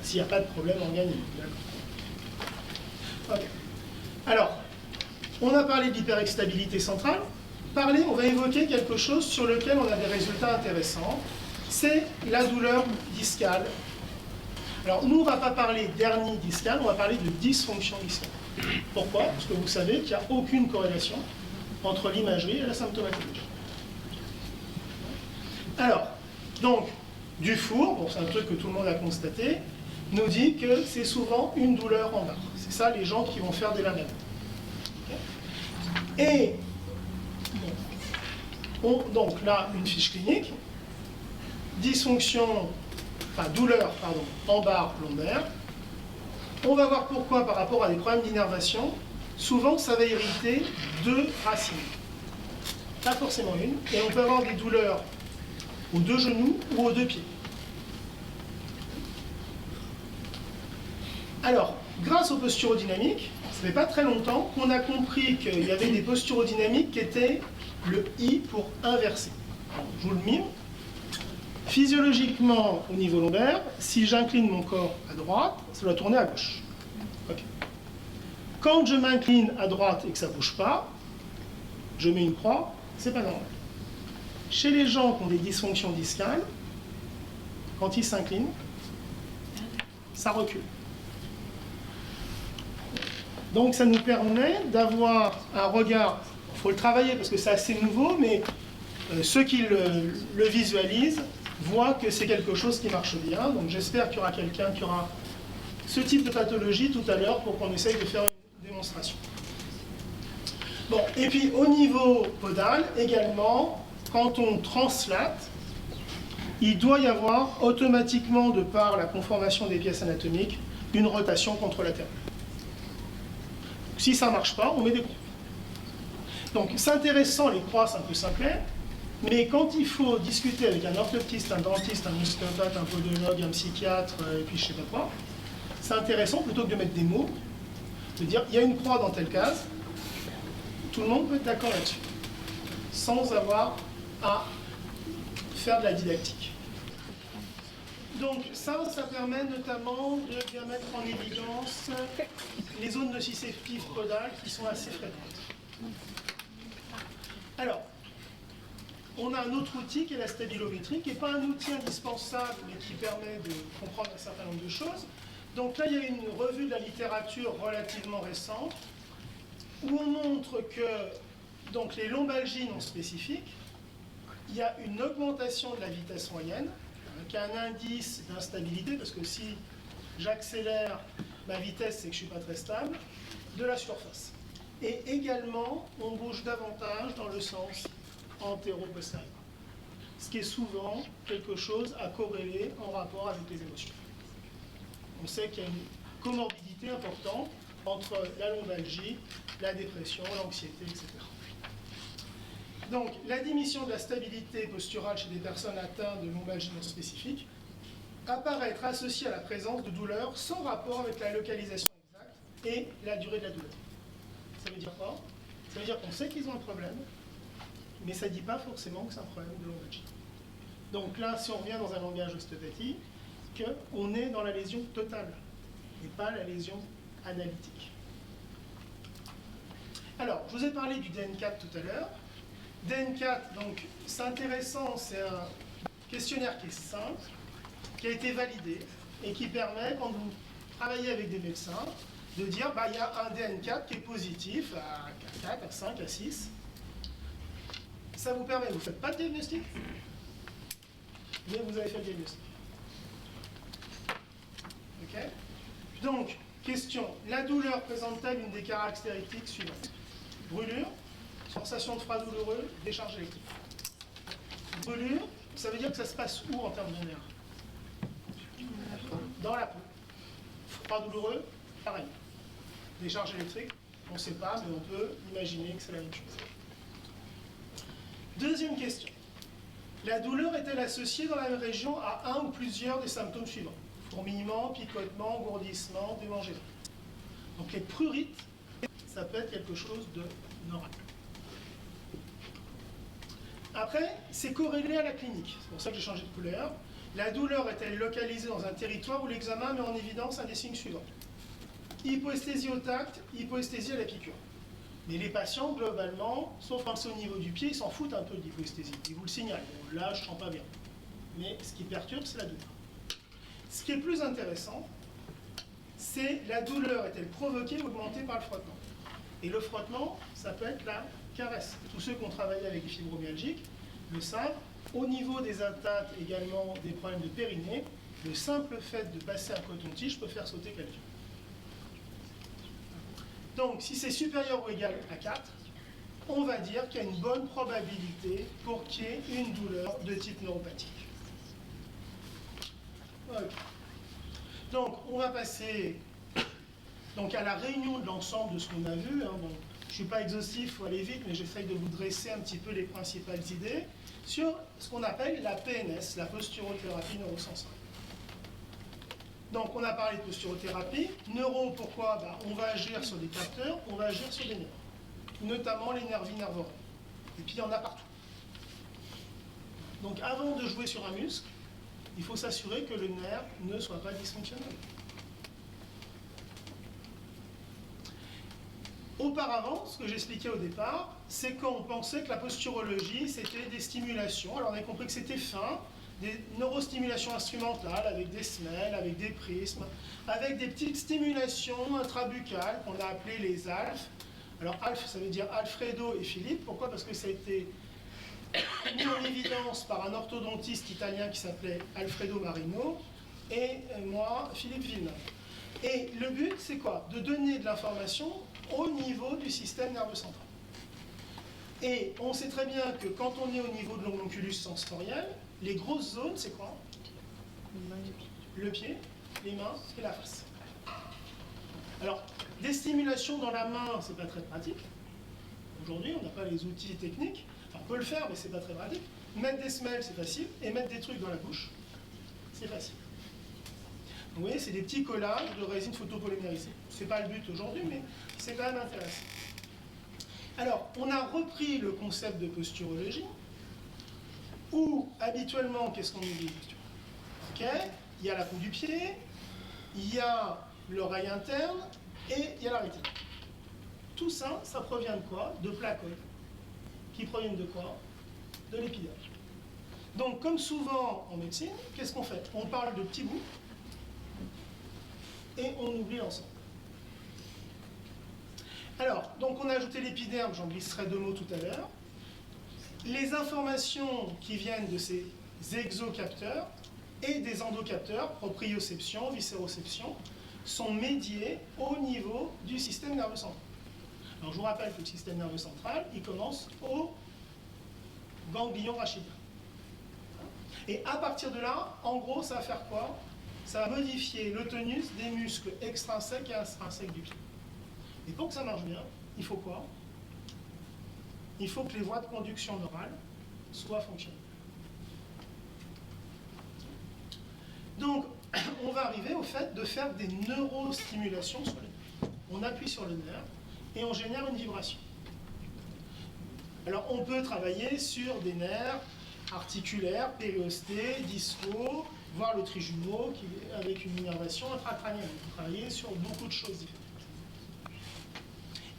S'il n'y a pas de problème organique. D'accord. Ok. Alors, on a parlé d'hyperexstabilité centrale. On va évoquer quelque chose sur lequel on a des résultats intéressants. C'est la douleur discale. Alors, nous, on ne va pas parler d'hernie discale, on va parler de dysfonction discale. Pourquoi? Parce que vous savez qu'il n'y a aucune corrélation entre l'imagerie et la symptomatologie. Alors, donc, Dufour, bon, c'est un truc que tout le monde a constaté, nous dit que c'est souvent une douleur en barre. C'est ça les gens qui vont faire des lamelles. Et, donc là, une fiche clinique, douleur en barre lombaire. On va voir pourquoi par rapport à des problèmes d'innervation, souvent ça va irriter deux racines. Pas forcément une, et on peut avoir des douleurs aux deux genoux ou aux deux pieds. Alors, grâce aux posturodynamiques, ça fait pas très longtemps qu'on a compris qu'il y avait des posturodynamiques qui étaient le I pour inverser. Alors, je vous le mime. physiologiquement, au niveau lombaire, si j'incline mon corps à droite, ça doit tourner à gauche. Okay. Quand je m'incline à droite et que ça ne bouge pas, je mets une croix, c'est pas normal. Chez les gens qui ont des dysfonctions discales, quand ils s'inclinent, ça recule. Donc ça nous permet d'avoir un regard, il faut le travailler parce que c'est assez nouveau, mais ceux qui le visualisent voient que c'est quelque chose qui marche bien. Donc j'espère qu'il y aura quelqu'un qui aura ce type de pathologie tout à l'heure pour qu'on essaye de faire une démonstration. Bon, et puis au niveau podal, également, quand on translate, il doit y avoir automatiquement, de par la conformation des pièces anatomiques, une rotation contralatérale. Si ça ne marche pas, on met des croix. Donc c'est intéressant, les croix, c'est un peu simplet, mais quand il faut discuter avec un orthoptiste, un dentiste, un ostéopathe, un podologue, un psychiatre, et puis je ne sais pas quoi, c'est intéressant, plutôt que de mettre des mots, de dire il y a une croix dans telle case, tout le monde peut être d'accord là-dessus, sans avoir à faire de la didactique. Donc ça permet notamment de bien mettre en évidence les zones nociceptives podales qui sont assez fréquentes. Alors, on a un autre outil qui est la stabilométrie, qui n'est pas un outil indispensable, mais qui permet de comprendre un certain nombre de choses. Donc là, il y a une revue de la littérature relativement récente, où on montre que donc, les lombalgies non spécifiques, il y a une augmentation de la vitesse moyenne, qui a un indice d'instabilité, parce que si j'accélère ma vitesse, c'est que je ne suis pas très stable, de la surface. Et également, on bouge davantage dans le sens antéro-postérieur, ce qui est souvent quelque chose à corréler en rapport avec les émotions. On sait qu'il y a une comorbidité importante entre la lombalgie, la dépression, l'anxiété, etc. Donc, la diminution de la stabilité posturale chez des personnes atteintes de lombalgie non spécifique apparaît être associée à la présence de douleurs sans rapport avec la localisation exacte et la durée de la douleur. Ça veut dire quoi? Ça veut dire qu'on sait qu'ils ont un problème, mais ça ne dit pas forcément que c'est un problème de lombalgie. Donc là, si on revient dans un langage ostéopathique, qu'on est dans la lésion totale et pas la lésion analytique. Alors, je vous ai parlé du DN4 tout à l'heure. DN4, donc, c'est intéressant, c'est un questionnaire qui est simple, qui a été validé et qui permet, quand vous travaillez avec des médecins, de dire bah, il y a un DN4 qui est positif à 4, à 5, à 6. Ça vous permet, vous ne faites pas de diagnostic, mais vous avez fait le diagnostic. Ok? Donc, question, la douleur présente-t-elle une des caractéristiques suivantes? Brûlure, sensation de froid douloureux, décharge électrique. Brûlure, ça veut dire que ça se passe où en termes de nerfs? Dans la peau. Froid douloureux, pareil. Décharge électrique, on ne sait pas, mais on peut imaginer que c'est la même chose. Deuxième question. La douleur est-elle associée dans la même région à un ou plusieurs des symptômes suivants? Fourmillement, picotement, gourdissement, démangeaison. Donc les prurites, ça peut être quelque chose de normal. Après, c'est corrélé à la clinique. C'est pour ça que j'ai changé de couleur. La douleur est-elle localisée dans un territoire où l'examen met en évidence un des signes suivants? Hypoesthésie au tact, hypoesthésie à la piqûre. Mais les patients, globalement, sauf quand c'est au niveau du pied, ils s'en foutent un peu de l'hypoesthésie. Ils vous le signalent. Bon, là, je ne sens pas bien. Mais ce qui perturbe, c'est la douleur. Ce qui est plus intéressant, c'est la douleur est-elle provoquée ou augmentée par le frottement? Et le frottement, ça peut être la caresse. Tous ceux qui ont travaillé avec des fibromyalgiques le savent. Au niveau des atteintes, également des problèmes de périnée, le simple fait de passer un coton-tige peut faire sauter quelqu'un. Donc, si c'est supérieur ou égal à 4, on va dire qu'il y a une bonne probabilité pour qu'il y ait une douleur de type neuropathique. Okay. Donc, on va passer donc, à la réunion de l'ensemble de ce qu'on a vu. Hein. Donc, je ne suis pas exhaustif, il faut aller vite, mais j'essaye de vous dresser un petit peu les principales idées sur ce qu'on appelle la PNS, la posturothérapie neurosensorielle. Donc, on a parlé de posturothérapie. Neuro, pourquoi? On va agir sur des capteurs, on va agir sur des nerfs, notamment les nervis nerveux. Et puis, il y en a partout. Donc, avant de jouer sur un muscle, il faut s'assurer que le nerf ne soit pas dysfonctionnel. Auparavant, ce que j'expliquais au départ, c'est qu'on pensait que la posturologie, c'était des stimulations. Alors on a compris que c'était fin, des neurostimulations instrumentales avec des semelles, avec des prismes, avec des petites stimulations intrabuccales qu'on a appelées les ALF. Alors ALF, ça veut dire Alfredo et Philippe. Pourquoi? Parce que ça a été mis en évidence par un orthodontiste italien qui s'appelait Alfredo Marino et moi, Philippe Villeneuve. Et le but, c'est quoi? De donner de l'information au niveau du système nerveux central. Et on sait très bien que quand on est au niveau de l'homunculus sensoriel, les grosses zones, c'est quoi? Le pied, les mains et la face. Alors, des stimulations dans la main, c'est pas très pratique. Aujourd'hui, on n'a pas les outils techniques. Enfin, on peut le faire, mais c'est pas très pratique. Mettre des semelles, c'est facile. Et mettre des trucs dans la bouche, c'est facile. Vous voyez, c'est des petits collages de résine photopolymérisée. C'est pas le but aujourd'hui, mais c'est quand même intéressant. Alors, on a repris le concept de posturologie, où habituellement, qu'est-ce qu'on nous dit? Ok, il y a la peau du pied, il y a l'oreille interne et il y a la rétine. Tout ça, ça provient de quoi? De placodes. Qui proviennent de quoi? De l'épiderme. Donc, comme souvent en médecine, qu'est-ce qu'on fait? On parle de petits bouts et on oublie l'ensemble. Alors, donc on a ajouté l'épiderme, j'en glisserai 2 mots tout à l'heure. Les informations qui viennent de ces exocapteurs et des endocapteurs, proprioception, viscéroception, sont médiées au niveau du système nerveux central. Alors je vous rappelle que le système nerveux central, il commence au ganglion rachidien. Et à partir de là, en gros, ça va faire quoi? Ça va modifier le tonus des muscles extrinsèques et intrinsèques du pied. Et pour que ça marche bien, il faut quoi? Il faut que les voies de conduction neurale soient fonctionnelles. Donc, on va arriver au fait de faire des neurostimulations sur le nerf. On appuie sur le nerf et on génère une vibration. Alors, on peut travailler sur des nerfs articulaires, périostés, discaux, voire le trijumeau avec une innervation intracrânienne. On peut travailler sur beaucoup de choses différentes.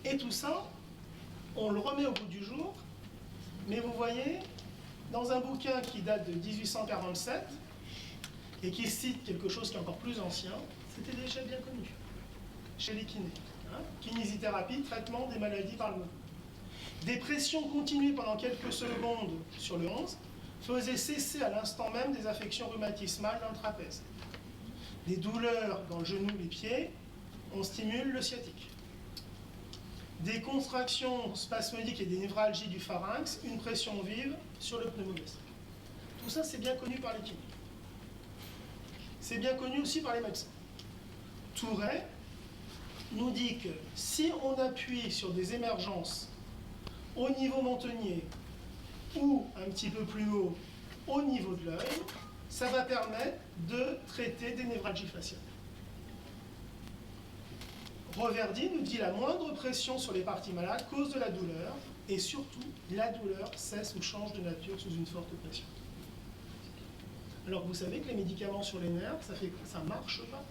Et tout ça, on le remet au bout du jour, mais vous voyez, dans un bouquin qui date de 1847, et qui cite quelque chose qui est encore plus ancien, c'était déjà bien connu, chez les kinés. Kinésithérapie, traitement des maladies par le mouvement. Des pressions continuées pendant quelques secondes sur le 11 faisaient cesser à l'instant même des affections rhumatismales dans le trapèze. Des douleurs dans le genou, les pieds, on stimule le sciatique. Des contractions spasmodiques et des névralgies du pharynx, une pression vive sur le pneumogastrique. Tout ça, c'est bien connu par les kinés. C'est bien connu aussi par les médecins. Touret nous dit que si on appuie sur des émergences au niveau mentonnier ou un petit peu plus haut au niveau de l'œil, ça va permettre de traiter des névralgies faciales. Reverdy nous dit la moindre pression sur les parties malades cause de la douleur et surtout la douleur cesse ou change de nature sous une forte pression. Alors vous savez que les médicaments sur les nerfs, ça marche pas.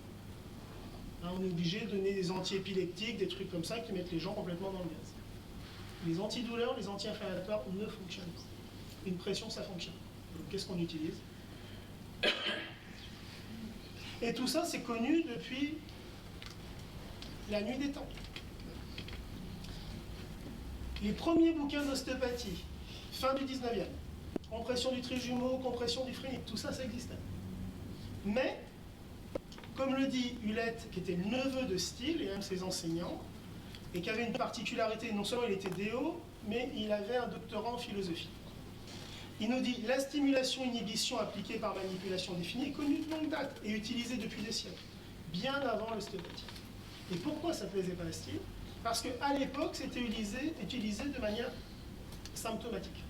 Hein, on est obligé de donner des antiépileptiques, des trucs comme ça qui mettent les gens complètement dans le gaz. Les antidouleurs, les anti-inflammatoires ne fonctionnent pas. Une pression, ça fonctionne. Donc qu'est-ce qu'on utilise? Et tout ça, c'est connu depuis la nuit des temps. Les premiers bouquins d'ostéopathie, fin du 19e, compression du trijumeau, compression du phrénique, tout ça, ça existait. Mais, comme le dit Hulette, qui était le neveu de Steele et un de ses enseignants, et qui avait une particularité, non seulement il était déo, mais il avait un doctorat en philosophie. Il nous dit, la stimulation-inhibition appliquée par manipulation définie est connue de longue date et utilisée depuis des siècles, bien avant l'ostéopathie. Et pourquoi ça ne plaisait pas à Steele? Parce qu'à l'époque, c'était utilisé de manière symptomatique.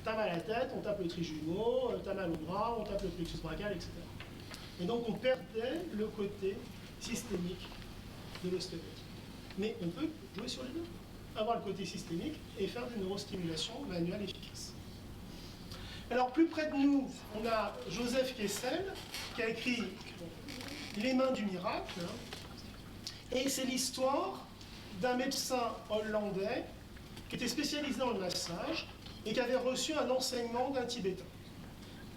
T'as mal à la tête, on tape le trijumeau, t'as mal au bras, on tape le plexus brachial, etc. Et donc on perdait le côté systémique de l'ostéopathie. Mais on peut jouer sur les deux, avoir le côté systémique et faire des neurostimulations manuelles efficaces. Alors plus près de nous, on a Joseph Kessel qui a écrit Les mains du miracle. Et c'est l'histoire d'un médecin hollandais qui était spécialisé dans le massage et qui avait reçu un enseignement d'un Tibétain.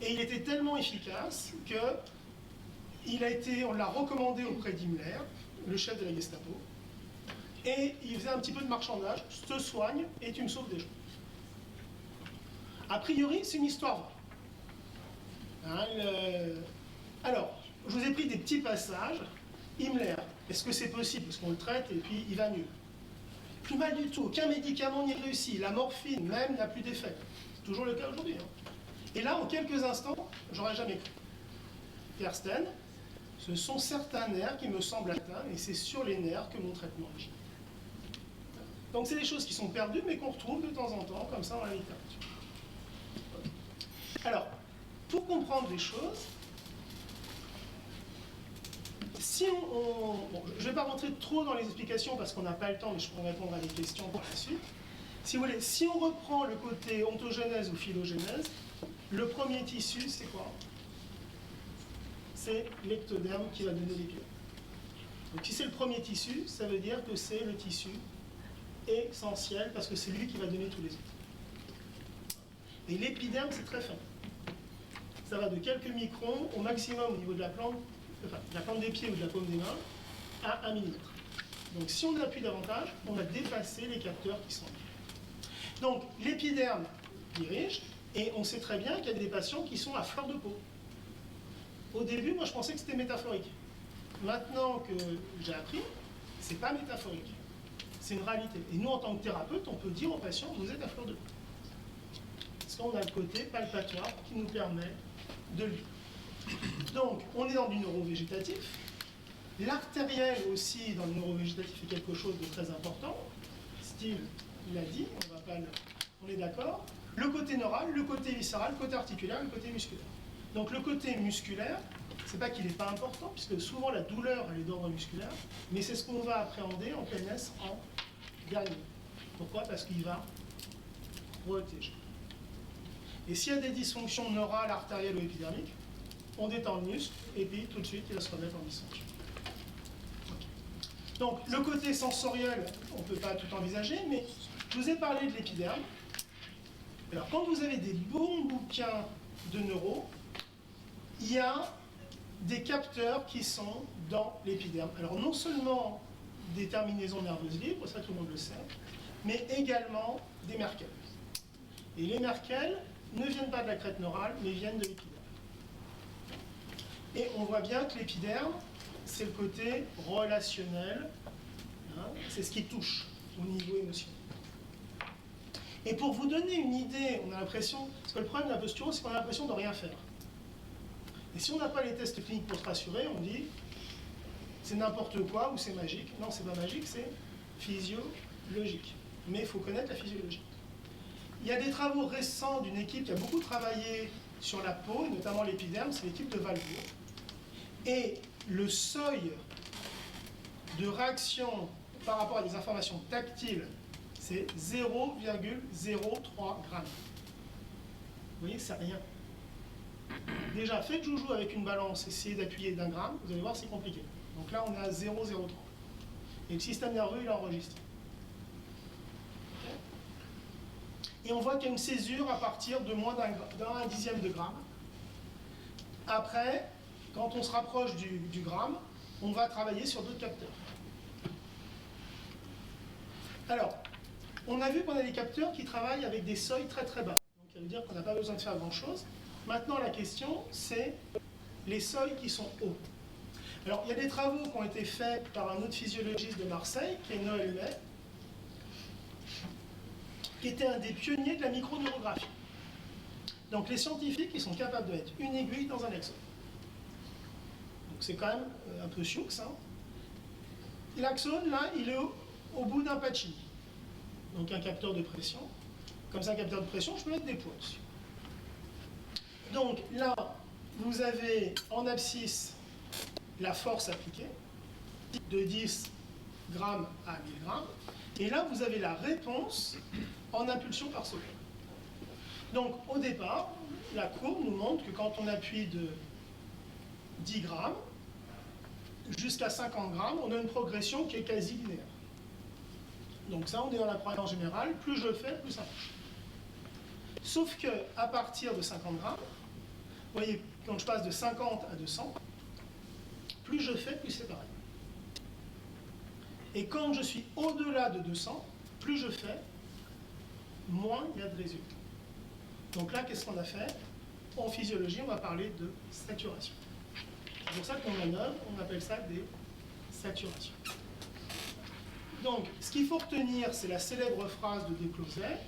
Et il était tellement efficace que on l'a recommandé auprès d'Himmler, le chef de la Gestapo, et il faisait un petit peu de marchandage, te soigne et tu me sauves des gens. A priori, c'est une histoire vraie. Alors, je vous ai pris des petits passages. Himmler, est-ce que c'est possible? Parce qu'on le traite et puis il va mieux. Plus mal du tout, aucun médicament n'y réussit. La morphine même n'a plus d'effet. C'est toujours le cas aujourd'hui. Et là, en quelques instants, j'aurais jamais cru. Kersten, ce sont certains nerfs qui me semblent atteints, et c'est sur les nerfs que mon traitement agit. Donc c'est des choses qui sont perdues, mais qu'on retrouve de temps en temps, comme ça, dans la littérature. Alors, pour comprendre les choses, si bon, je ne vais pas rentrer trop dans les explications parce qu'on n'a pas le temps, mais je pourrais répondre à des questions pour la suite. Si vous voulez, si on reprend le côté ontogénèse ou phylogénèse, le premier tissu, c'est quoi? C'est l'ectoderme qui va donner l'épiderme. Donc si c'est le premier tissu, ça veut dire que c'est le tissu essentiel parce que c'est lui qui va donner tous les autres. Et l'épiderme, c'est très fin. Ça va de quelques microns au maximum au niveau de la plante, enfin, de la plante des pieds ou de la paume des mains, à 1 mm. Donc si on appuie davantage, on va dépasser les capteurs qui sont là. Donc l'épiderme dirige, et on sait très bien qu'il y a des patients qui sont à fleur de peau. Au début, moi je pensais que c'était métaphorique. Maintenant que j'ai appris, c'est pas métaphorique. C'est une réalité. Et nous, en tant que thérapeute, on peut dire aux patients, vous êtes à fleur de peau. Parce qu'on a le côté palpatoire qui nous permet de lire. Donc, on est dans du neurovégétatif. L'artériel aussi, dans le neurovégétatif, est quelque chose de très important. Steve l'a dit, on est d'accord. Le côté neural, le côté viscéral, le côté articulaire, le côté musculaire. Donc le côté musculaire, c'est pas qu'il n'est pas important, puisque souvent la douleur, elle est d'ordre musculaire, mais c'est ce qu'on va appréhender en PNS en dernier. Pourquoi? Parce qu'il va protéger. Et s'il y a des dysfonctions neurales, artérielles ou épidermiques, on détend le muscle, et puis tout de suite, il va se remettre en dysfonction. Okay. Donc le côté sensoriel, on ne peut pas tout envisager, mais je vous ai parlé de l'épiderme. Alors quand vous avez des bons bouquins de neuro, il y a des capteurs qui sont dans l'épiderme. Alors non seulement des terminaisons nerveuses libres, ça tout le monde le sait, mais également des Merkel. Et les Merkel ne viennent pas de la crête neurale, mais viennent de l'épiderme. Et on voit bien que l'épiderme, c'est le côté relationnel, hein, c'est ce qui touche au niveau émotionnel. Et pour vous donner une idée, on a l'impression, parce que le problème de la posture, c'est qu'on a l'impression de rien faire. Et si on n'a pas les tests cliniques pour se rassurer, on dit c'est n'importe quoi ou c'est magique. Non, c'est pas magique, c'est physiologique. Mais il faut connaître la physiologie. Il y a des travaux récents d'une équipe qui a beaucoup travaillé sur la peau, et notamment l'épiderme, c'est l'équipe de Valbourg. Et le seuil de réaction par rapport à des informations tactiles, c'est 0,03 grammes. Vous voyez, c'est rien. Déjà, faites joujou avec une balance, essayez d'appuyer d'1 gramme, vous allez voir, c'est compliqué. Donc là, on est à 0,03. Et le système nerveux, il enregistre. Et on voit qu'il y a une césure à partir de moins d'un dixième de gramme. Après, quand on se rapproche du gramme, on va travailler sur d'autres capteurs. Alors, on a vu qu'on a des capteurs qui travaillent avec des seuils très très bas. Donc ça veut dire qu'on n'a pas besoin de faire grand-chose. Maintenant, la question, c'est les seuils qui sont hauts. Alors, il y a des travaux qui ont été faits par un autre physiologiste de Marseille, qui est Noël May, qui était un des pionniers de la microneurographie. Donc, les scientifiques, ils sont capables de mettre une aiguille dans un axone. Donc, c'est quand même un peu sioux, ça. L'axone, là, il est au bout d'un Pacini. Donc, un capteur de pression. Comme ça, un capteur de pression, je peux mettre des poids dessus. Donc là, vous avez en abscisse la force appliquée, de 10 grammes à 1000 grammes. Et là, vous avez la réponse en impulsion par seconde. Donc au départ, la courbe nous montre que quand on appuie de 10 grammes jusqu'à 50 grammes, on a une progression qui est quasi linéaire. Donc ça, on est dans la croyance générale, plus je fais, plus ça marche. Sauf que à partir de 50 grammes, vous voyez, quand je passe de 50 à 200, plus je fais, plus c'est pareil. Et quand je suis au-delà de 200, plus je fais, moins il y a de résultats. Donc là, qu'est-ce qu'on a fait? En physiologie, on va parler de saturation. C'est pour ça qu'on manœuvre, on appelle ça des saturations. Donc, ce qu'il faut retenir, c'est la célèbre phrase de Desclosets.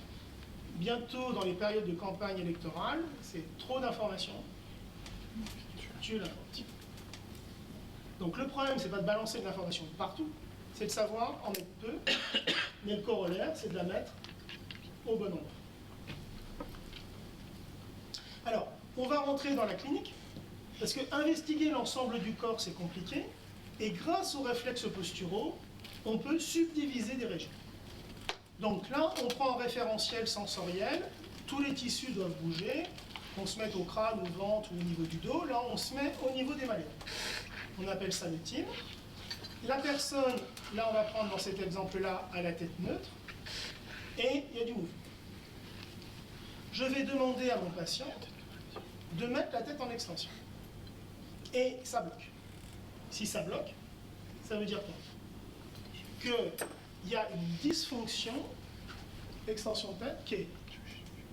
Bientôt, dans les périodes de campagne électorale, c'est trop d'informations, tue l'information. Donc le problème, c'est pas de balancer de l'information partout, c'est de savoir en mettre peu, mais le corollaire, c'est de la mettre au bon endroit. Alors, on va rentrer dans la clinique, parce que investiguer l'ensemble du corps, c'est compliqué, et grâce aux réflexes posturaux, on peut subdiviser des régions. Donc là, on prend un référentiel sensoriel, tous les tissus doivent bouger, on se met au crâne, au ventre ou au niveau du dos, là on se met au niveau des malléoles. On appelle ça le thyme. La personne, là on va prendre dans cet exemple-là, à la tête neutre, et il y a du mouvement. Je vais demander à mon patient de mettre la tête en extension. Et ça bloque. Si ça bloque, ça veut dire quoi? Qu'il y a une dysfonction extension de tête qui est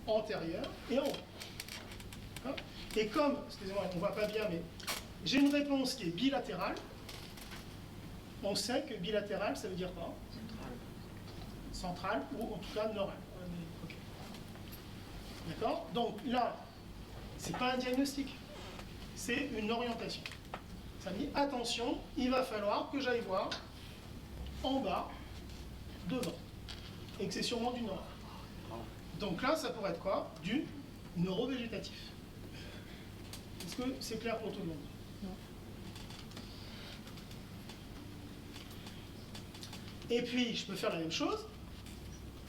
antérieure et en haut. Et comme, excusez-moi, on ne voit pas bien, mais j'ai une réponse qui est bilatérale, on sait que bilatéral, ça veut dire quoi? Central, ou en tout cas nord. Okay. D'accord? Donc là, ce n'est pas un diagnostic, c'est une orientation. Ça me dit, attention, il va falloir que j'aille voir en bas, devant, et que c'est sûrement du nord. Donc là, ça pourrait être quoi? Du neurovégétatif. Est-ce que c'est clair pour tout le monde? Non. Et puis, je peux faire la même chose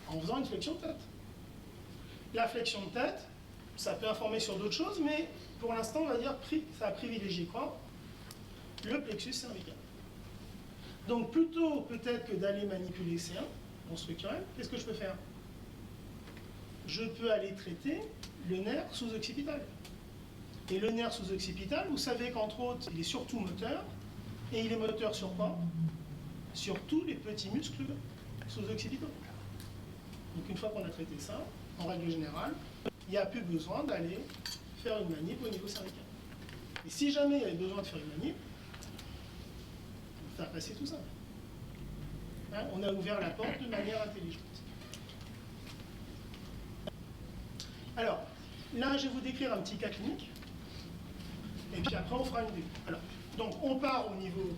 en faisant une flexion de tête. La flexion de tête, ça peut informer sur d'autres choses, mais pour l'instant, on va dire ça a privilégié quoi? Le plexus cervical. Donc plutôt peut-être que d'aller manipuler C1, on se fait quand même, qu'est-ce que je peux faire? Je peux aller traiter le nerf sous-occipital. Et le nerf sous-occipital, vous savez qu'entre autres, il est surtout moteur, et il est moteur sur quoi? Sur tous les petits muscles sous-occipitaux. Donc une fois qu'on a traité ça, en règle générale, il n'y a plus besoin d'aller faire une manip au niveau cervical. Et si jamais il y avait besoin de faire une manip, on va faire passer tout ça. Hein, on a ouvert la porte de manière intelligente. Alors, là, je vais vous décrire un petit cas clinique. Et puis après, on fera une démo. Alors, donc, on part au niveau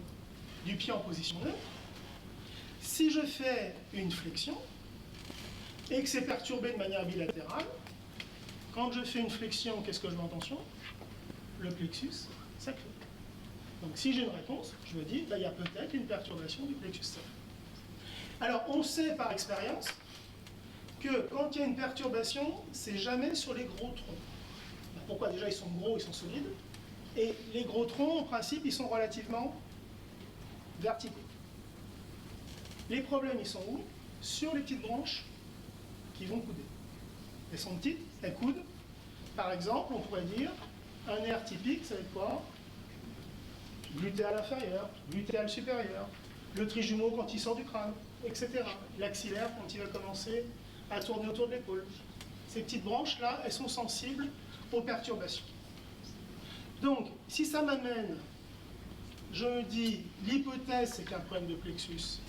du pied en position neutre. Si je fais une flexion, et que c'est perturbé de manière bilatérale, quand je fais une flexion, qu'est-ce que je mets en tension? Le plexus sacré. Donc si j'ai une réponse, je me dis, il y a peut-être une perturbation du plexus sacré. Alors on sait par expérience que quand il y a une perturbation, c'est jamais sur les gros troncs. Pourquoi? Déjà, ils sont gros, ils sont solides. Et les gros troncs, en principe, ils sont relativement verticaux. Les problèmes, ils sont où? Sur les petites branches qui vont couder. Elles sont petites, elles coudent. Par exemple, on pourrait dire, un nerf typique, ça va être quoi? Glutéal inférieur, glutéal supérieur, le trijumeau quand il sort du crâne, etc. L'axillaire quand il va commencer à tourner autour de l'épaule. Ces petites branches-là, elles sont sensibles aux perturbations. Donc, si ça m'amène, je me dis, l'hypothèse c'est qu'un problème de plexus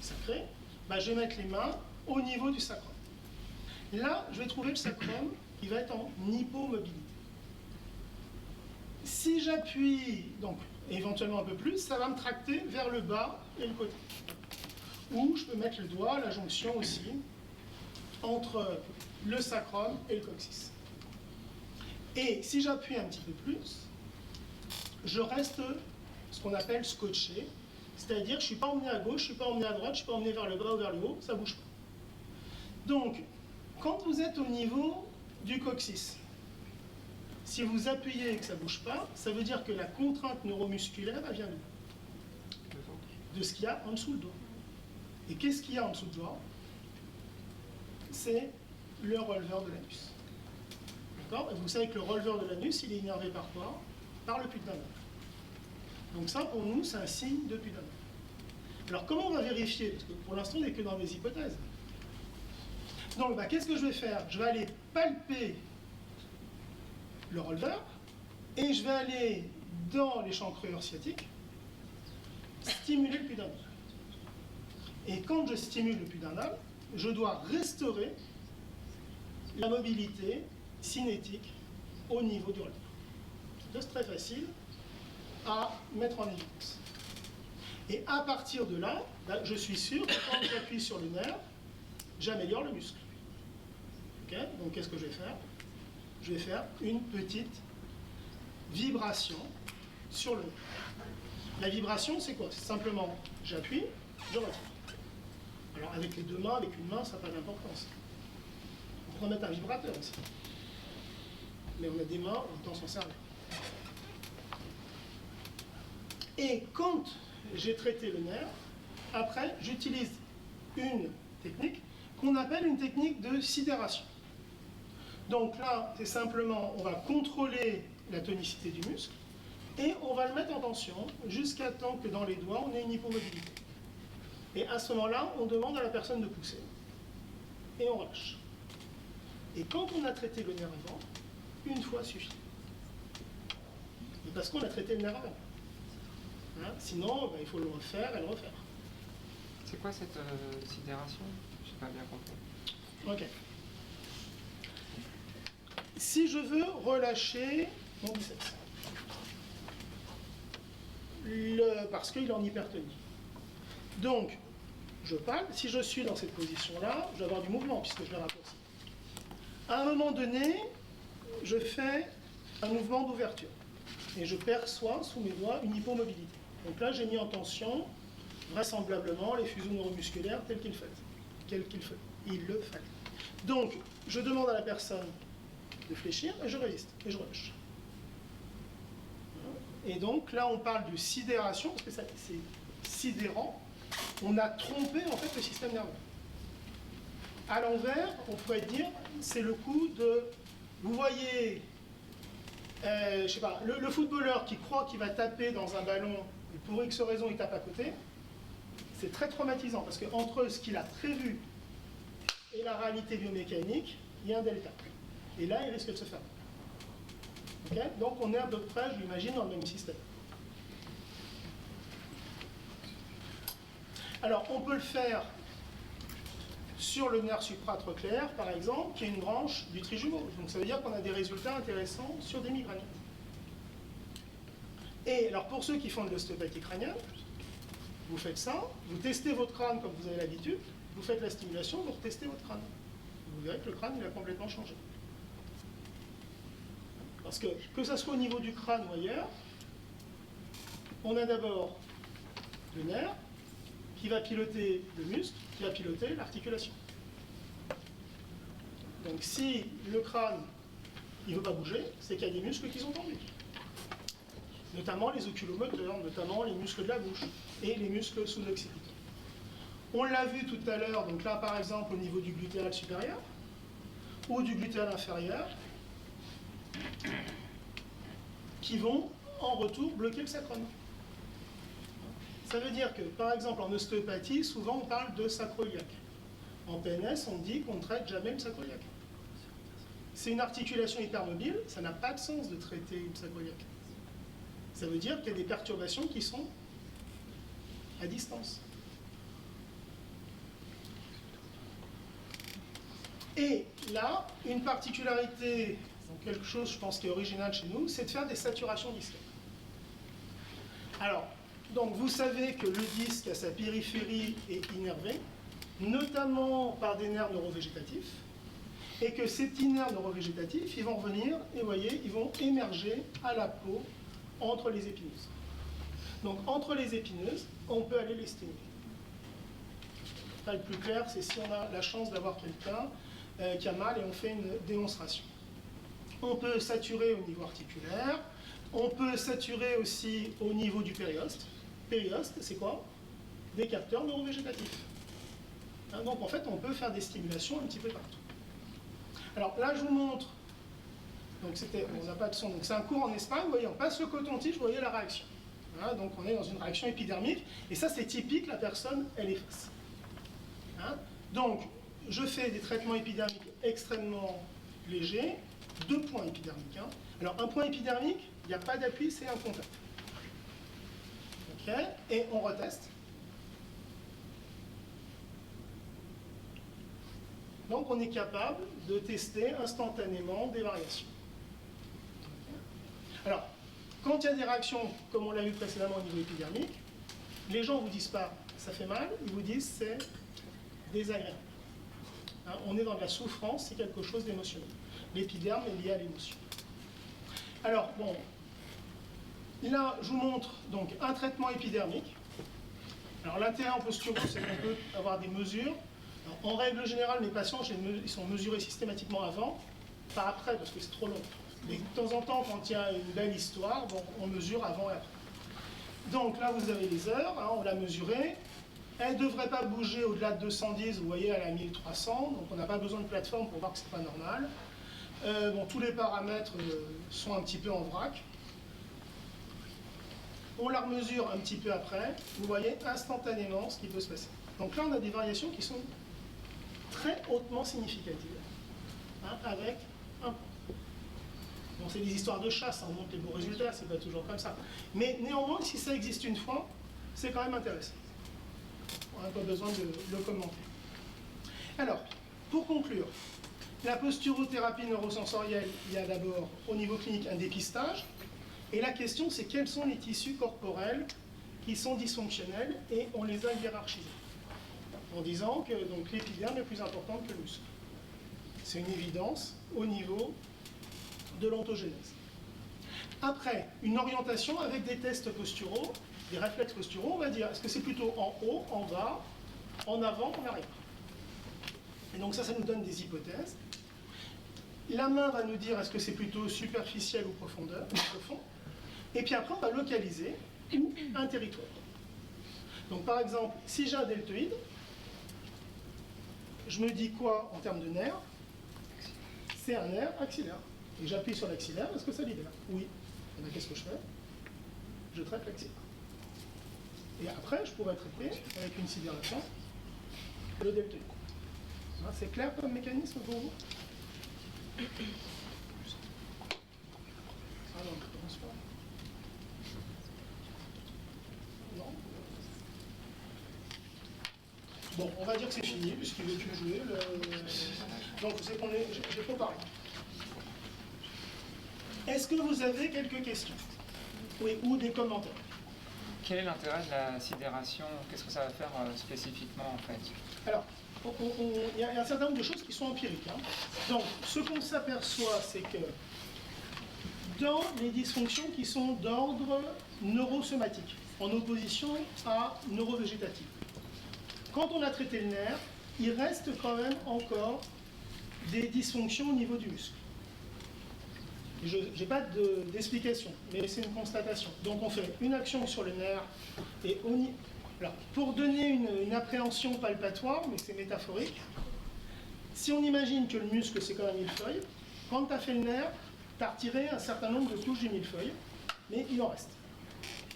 sacré, je vais mettre les mains au niveau du sacrum. Là, je vais trouver le sacrum qui va être en hypomobilité. Si j'appuie, donc éventuellement un peu plus, ça va me tracter vers le bas et le côté. Ou je peux mettre le doigt à la jonction aussi entre le sacrum et le coccyx. Et si j'appuie un petit peu plus, je reste ce qu'on appelle scotché, c'est-à-dire je ne suis pas emmené à gauche, je ne suis pas emmené à droite, je ne suis pas emmené vers le bas ou vers le haut, ça ne bouge pas. Donc, quand vous êtes au niveau du coccyx. Si vous appuyez et que ça ne bouge pas, ça veut dire que la contrainte neuromusculaire, elle vient d'où? De ce qu'il y a en dessous le doigt. Et qu'est-ce qu'il y a en dessous le doigt? C'est le releveur de l'anus. D'accord? Et vous savez que le releveur de l'anus, il est innervé par quoi? Par le pudendum. Donc ça, pour nous, c'est un signe de pudendum. Alors comment on va vérifier? Parce que pour l'instant, on n'est que dans mes hypothèses. Donc qu'est-ce que je vais faire? Je vais aller palper le releveur et je vais aller dans l'échancrure sciatique stimuler le pudendum. Et quand je stimule le pudendum, je dois restaurer la mobilité cinétique au niveau du releveur. C'est très facile à mettre en évidence. Et à partir de là, je suis sûr que quand j'appuie sur le nerf, j'améliore le muscle. Okay? Donc qu'est-ce que je vais faire? Je vais faire une petite vibration sur le nerf. La vibration, c'est quoi? C'est simplement, j'appuie, je retire. Alors avec les deux mains, avec une main, ça n'a pas d'importance. On pourrait mettre un vibrateur aussi. Mais on a des mains, autant s'en servir. Et quand j'ai traité le nerf, après, j'utilise une technique qu'on appelle une technique de sidération. Donc là, c'est simplement, on va contrôler la tonicité du muscle et on va le mettre en tension jusqu'à temps que dans les doigts, on ait une hypomobilité. Et à ce moment-là, on demande à la personne de pousser et on relâche. Et quand on a traité le nerf avant, une fois suffit. Et parce qu'on a traité le nerf avant. Hein? Sinon, il faut le refaire et le refaire. C'est quoi cette sidération? Je n'ai pas bien compris. Ok. Si je veux relâcher mon biceps, parce qu'il est en hypertonie. Donc, je palpe. Si je suis dans cette position-là, je vais avoir du mouvement puisque je vais raccourcir. À un moment donné, je fais un mouvement d'ouverture et je perçois sous mes doigts une hypomobilité. Donc là, j'ai mis en tension vraisemblablement les fuseaux neuromusculaires tels qu'ils le fait. Donc, je demande à la personne de fléchir et je résiste et je relâche. Et donc là, on parle de sidération parce que c'est sidérant. On a trompé en fait le système nerveux. À l'envers, on pourrait dire, c'est le coup de, vous voyez, je sais pas, le footballeur qui croit qu'il va taper dans un ballon et pour X raison il tape à côté. C'est très traumatisant parce qu'entre ce qu'il a prévu et la réalité biomécanique, il y a un delta. Et là, il risque de se faire. Okay? Donc on est à peu près, je l'imagine, dans le même système. Alors on peut le faire sur le nerf supratrochléaire, par exemple, qui est une branche du trijumeau. Donc ça veut dire qu'on a des résultats intéressants sur des migraines. Et alors pour ceux qui font de l'ostéopathie crânienne, vous faites ça, vous testez votre crâne comme vous avez l'habitude, vous faites la stimulation, vous retestez votre crâne. Vous verrez que le crâne il a complètement changé. Parce que ça soit au niveau du crâne ou ailleurs, on a d'abord le nerf qui va piloter le muscle, qui va piloter l'articulation. Donc si le crâne il ne veut pas bouger, c'est qu'il y a des muscles qui sont tendus. Notamment les oculomoteurs, notamment les muscles de la bouche et les muscles sous-occipitaux. On l'a vu tout à l'heure, donc là par exemple au niveau du glutéal supérieur ou du glutéal inférieur, qui vont en retour bloquer le sacrum. Ça veut dire que, par exemple, en ostéopathie, souvent on parle de sacroiliaque. En PNS, on dit qu'on ne traite jamais le sacroiliaque. C'est une articulation hypermobile, ça n'a pas de sens de traiter une sacroiliaque. Ça veut dire qu'il y a des perturbations qui sont à distance. Et là, une particularité, donc quelque chose, je pense, qui est original chez nous, c'est de faire des saturations discrètes. Alors, donc vous savez que le disque à sa périphérie est innervé, notamment par des nerfs neurovégétatifs, et que ces petits nerfs neurovégétatifs, ils vont revenir, et vous voyez, ils vont émerger à la peau entre les épineuses. Donc entre les épineuses, on peut aller les stimuler. Là, le plus clair, c'est si on a la chance d'avoir quelqu'un qui a mal et on fait une démonstration. On peut saturer au niveau articulaire. On peut saturer aussi au niveau du périoste. Périoste, c'est quoi? Des capteurs neurovégétatifs. Hein, donc en fait, on peut faire des stimulations un petit peu partout. Alors là, je vous montre. Donc on n'a pas de son. Donc c'est un cours en Espagne. Vous voyez, on passe le coton-tige, vous voyez la réaction. Hein, donc on est dans une réaction épidermique. Et ça, c'est typique, la personne, elle est face. Hein, donc, je fais des traitements épidermiques extrêmement légers. 2 points épidermiques. Hein. Alors, un point épidermique, il n'y a pas d'appui, c'est un contact. OK. Et on reteste. Donc, on est capable de tester instantanément des variations. OK. Alors, quand il y a des réactions, comme on l'a vu précédemment au niveau épidermique, les gens ne vous disent pas « ça fait mal », ils vous disent « c'est désagréable ». Hein, on est dans de la souffrance, c'est quelque chose d'émotionnel. L'épiderme est lié à l'émotion. Alors, bon, là, je vous montre donc un traitement épidermique. Alors, l'intérêt en posturo, c'est qu'on peut avoir des mesures. Alors, en règle générale, mes patients, ils sont mesurés systématiquement avant, pas après, parce que c'est trop long. Mais de temps en temps, quand il y a une belle histoire, bon, on mesure avant et après. Donc là, vous avez les heures, hein, on l'a mesurée. Elle ne devrait pas bouger au-delà de 210, vous voyez, elle a 1300, donc on n'a pas besoin de plateforme pour voir que ce n'est pas normal. Bon, tous les paramètres sont un petit peu en vrac. On la remesure un petit peu après, vous voyez instantanément ce qui peut se passer. Donc là, on a des variations qui sont très hautement significatives, hein, avec un point. Bon, c'est des histoires de chasse, on montre les beaux résultats, c'est pas toujours comme ça. Mais néanmoins, si ça existe une fois, c'est quand même intéressant. On n'a pas besoin de le commenter. Alors, pour conclure, la posturothérapie neurosensorielle, il y a d'abord au niveau clinique un dépistage. Et la question, c'est quels sont les tissus corporels qui sont dysfonctionnels, et on les a hiérarchisés. En disant que l'épiderme est plus importante que le muscle. C'est une évidence au niveau de l'ontogénèse. Après, une orientation avec des tests posturaux, des réflexes posturaux, on va dire, est-ce que c'est plutôt en haut, en bas, en avant, en arrière? Et donc ça nous donne des hypothèses. La main va nous dire est-ce que c'est plutôt superficiel ou profond. Et puis après, on va localiser un territoire. Donc par exemple, si j'ai un deltoïde, je me dis quoi en termes de nerf? C'est un nerf axillaire. Et j'appuie sur l'axillaire, est-ce que ça libère? Oui. Et bien qu'est-ce que je fais? Je traite l'axillaire. Et après, je pourrais traiter, avec une sidération, le deltoïde. C'est clair comme mécanisme pour vous? Ah non, je commence pas. Non. Bon, on va dire que c'est fini, puisqu'il veut plus jouer. Donc, c'est qu'on est. J'ai trop parlé. Est-ce que vous avez quelques questions? Oui, ou des commentaires? Quel est l'intérêt de la sidération? Qu'est-ce que ça va faire spécifiquement en fait? Alors, il y a un certain nombre de choses qui sont empiriques. Hein. Donc, ce qu'on s'aperçoit, c'est que dans les dysfonctions qui sont d'ordre neurosomatique, en opposition à neurovégétative, quand on a traité le nerf, il reste quand même encore des dysfonctions au niveau du muscle. Je n'ai pas d'explication, mais c'est une constatation. Donc on fait une action sur le nerf et on y... Alors, pour donner une appréhension palpatoire, mais c'est métaphorique, si on imagine que le muscle c'est comme un millefeuille, quand tu as fait le nerf, tu as retiré un certain nombre de couches du millefeuille, mais il en reste.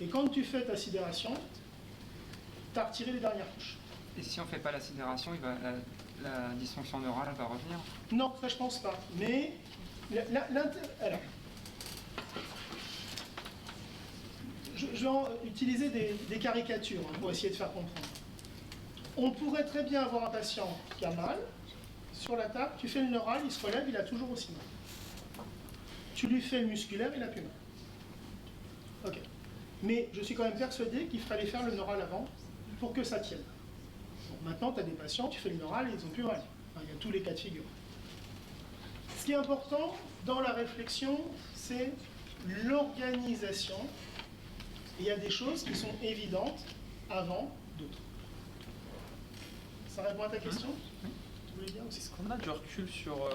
Et quand tu fais ta sidération, tu as retiré les dernières couches. Et si on ne fait pas la sidération, la dysfonction neurale va revenir? Non, ça je pense pas. Mais alors, je vais utiliser des caricatures hein, pour essayer de faire comprendre. On pourrait très bien avoir un patient qui a mal, sur la table, tu fais le neural, il se relève, il a toujours aussi mal. Tu lui fais le musculaire, il a plus mal. Ok. Mais je suis quand même persuadé qu'il fallait faire le neural avant pour que ça tienne. Bon, maintenant, tu as des patients, tu fais le neural et ils n'ont plus mal. Enfin, il y a tous les cas de figure. Ce qui est important dans la réflexion, c'est l'organisation. Il y a des choses qui sont évidentes avant d'autres. Ça répond à ta question? Tu voulais dire aussi? Est-ce qu'on a du recul sur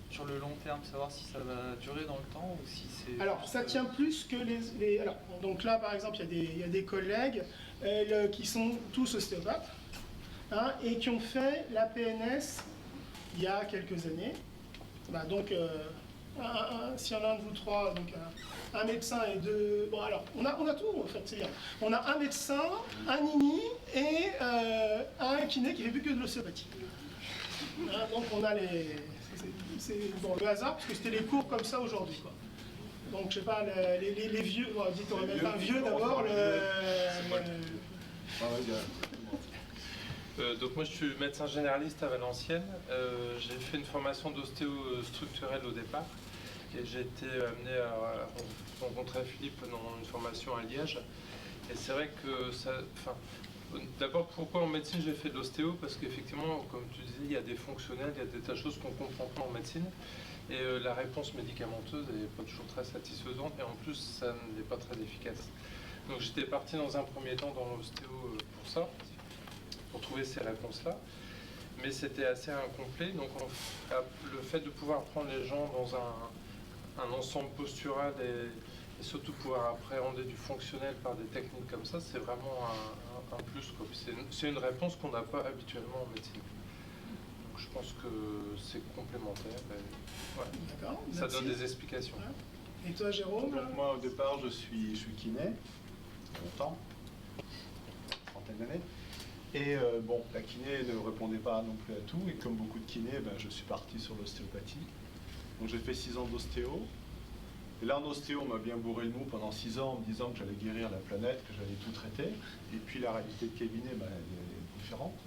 sur le long terme, savoir si ça va durer dans le temps ou si c'est... Alors, ça tient plus que les... Alors, donc là, par exemple, il y a des collègues qui sont tous ostéopathes hein, et qui ont fait la PNS il y a quelques années. Bah, donc, si on a un de vous trois, donc un médecin et deux... Bon, alors, on a tout, en fait, c'est bien. On a un médecin, un nini et un kiné qui fait plus que de l'ostéopathie. Hein, donc, on a les... C'est bon, le hasard, parce que c'était les cours comme ça aujourd'hui, quoi. Donc, je sais pas, les vieux... Bon, dites, on va mettre un vieux d'abord, donc moi je suis médecin généraliste à Valenciennes. J'ai fait une formation d'ostéo structurelle au départ. Et j'ai été amené à rencontrer Philippe dans une formation à Liège. Et c'est vrai que ça... D'abord, pourquoi en médecine j'ai fait de l'ostéo? Parce qu'effectivement, comme tu disais, il y a des fonctionnels, il y a des tas de choses qu'on ne comprend pas en médecine. Et la réponse médicamenteuse n'est pas toujours très satisfaisante. Et en plus, ça n'est pas très efficace. Donc j'étais parti dans un premier temps dans l'ostéo pour ça, pour trouver ces réponses-là. Mais c'était assez incomplet. Donc le fait de pouvoir prendre les gens dans un ensemble postural et surtout pouvoir appréhender du fonctionnel par des techniques comme ça, c'est vraiment un plus. C'est une réponse qu'on n'a pas habituellement en médecine. Donc je pense que c'est complémentaire. Et, ouais. D'accord, ça donne des explications. Et toi, Jérôme? Donc, moi, au départ, je suis kiné, longtemps, une trentaine d'années. Et bon, la kiné ne répondait pas non plus à tout. Et comme beaucoup de kinés, je suis parti sur l'ostéopathie. Donc j'ai fait 6 ans d'ostéo. Et là, en ostéo, on m'a bien bourré le mou pendant 6 ans en me disant que j'allais guérir la planète, que j'allais tout traiter. Et puis la réalité de cabinet, elle est différente.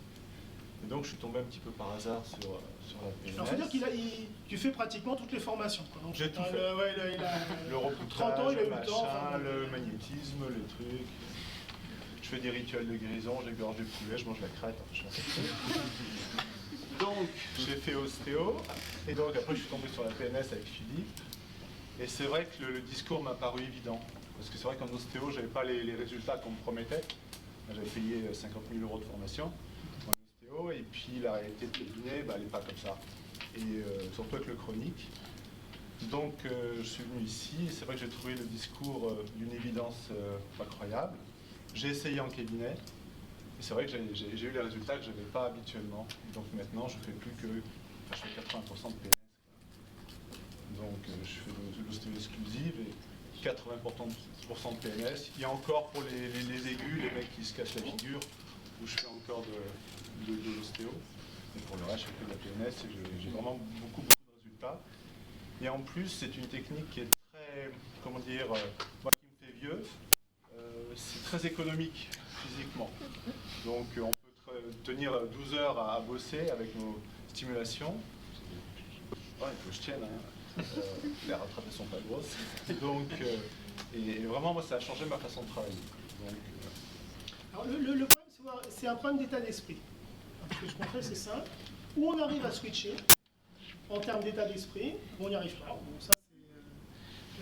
Et donc je suis tombé un petit peu par hasard sur la PNS. Alors, il faut dire tu fais pratiquement toutes les formations. J'ai tout fait. Le reboutrage, 30 ans, il a eu le temps. le magnétisme, les trucs. Je fais des rituels de guérison, j'égorge du poulet, je mange la crête. Donc, j'ai fait ostéo. Et donc, après, je suis tombé sur la PNS avec Philippe. Et c'est vrai que le discours m'a paru évident. Parce que c'est vrai qu'en ostéo, je n'avais pas les résultats qu'on me promettait. J'avais payé 50 000 € de formation en ostéo. Et puis, la réalité de cabinet, elle n'est pas comme ça. Et surtout avec le chronique. Donc, je suis venu ici. Et c'est vrai que j'ai trouvé le discours d'une évidence incroyable. J'ai essayé en cabinet, et c'est vrai que j'ai eu les résultats que je n'avais pas habituellement. Donc maintenant, je fais plus que... je fais 80% de PNS. Donc je fais de l'ostéo exclusive et 80% de PNS. Il y a encore pour les aigus, les mecs qui se cassent la figure, où je fais encore de l'ostéo. Mais pour le reste, je fais que de la PNS et j'ai vraiment beaucoup de résultats. Et en plus, c'est une technique qui est très, comment dire, moi qui me fait vieux, c'est très économique physiquement. Donc on peut tenir 12 heures à bosser avec nos stimulations. Ouais, il faut que je tienne, hein. Les retraites ne sont pas grosses. Donc, et vraiment, moi, ça a changé ma façon de travailler. Donc, alors, le problème, c'est un problème d'état d'esprit. Ce que je comprends, c'est ça. Où on arrive à switcher en termes d'état d'esprit, on n'y arrive pas. Bon, ça,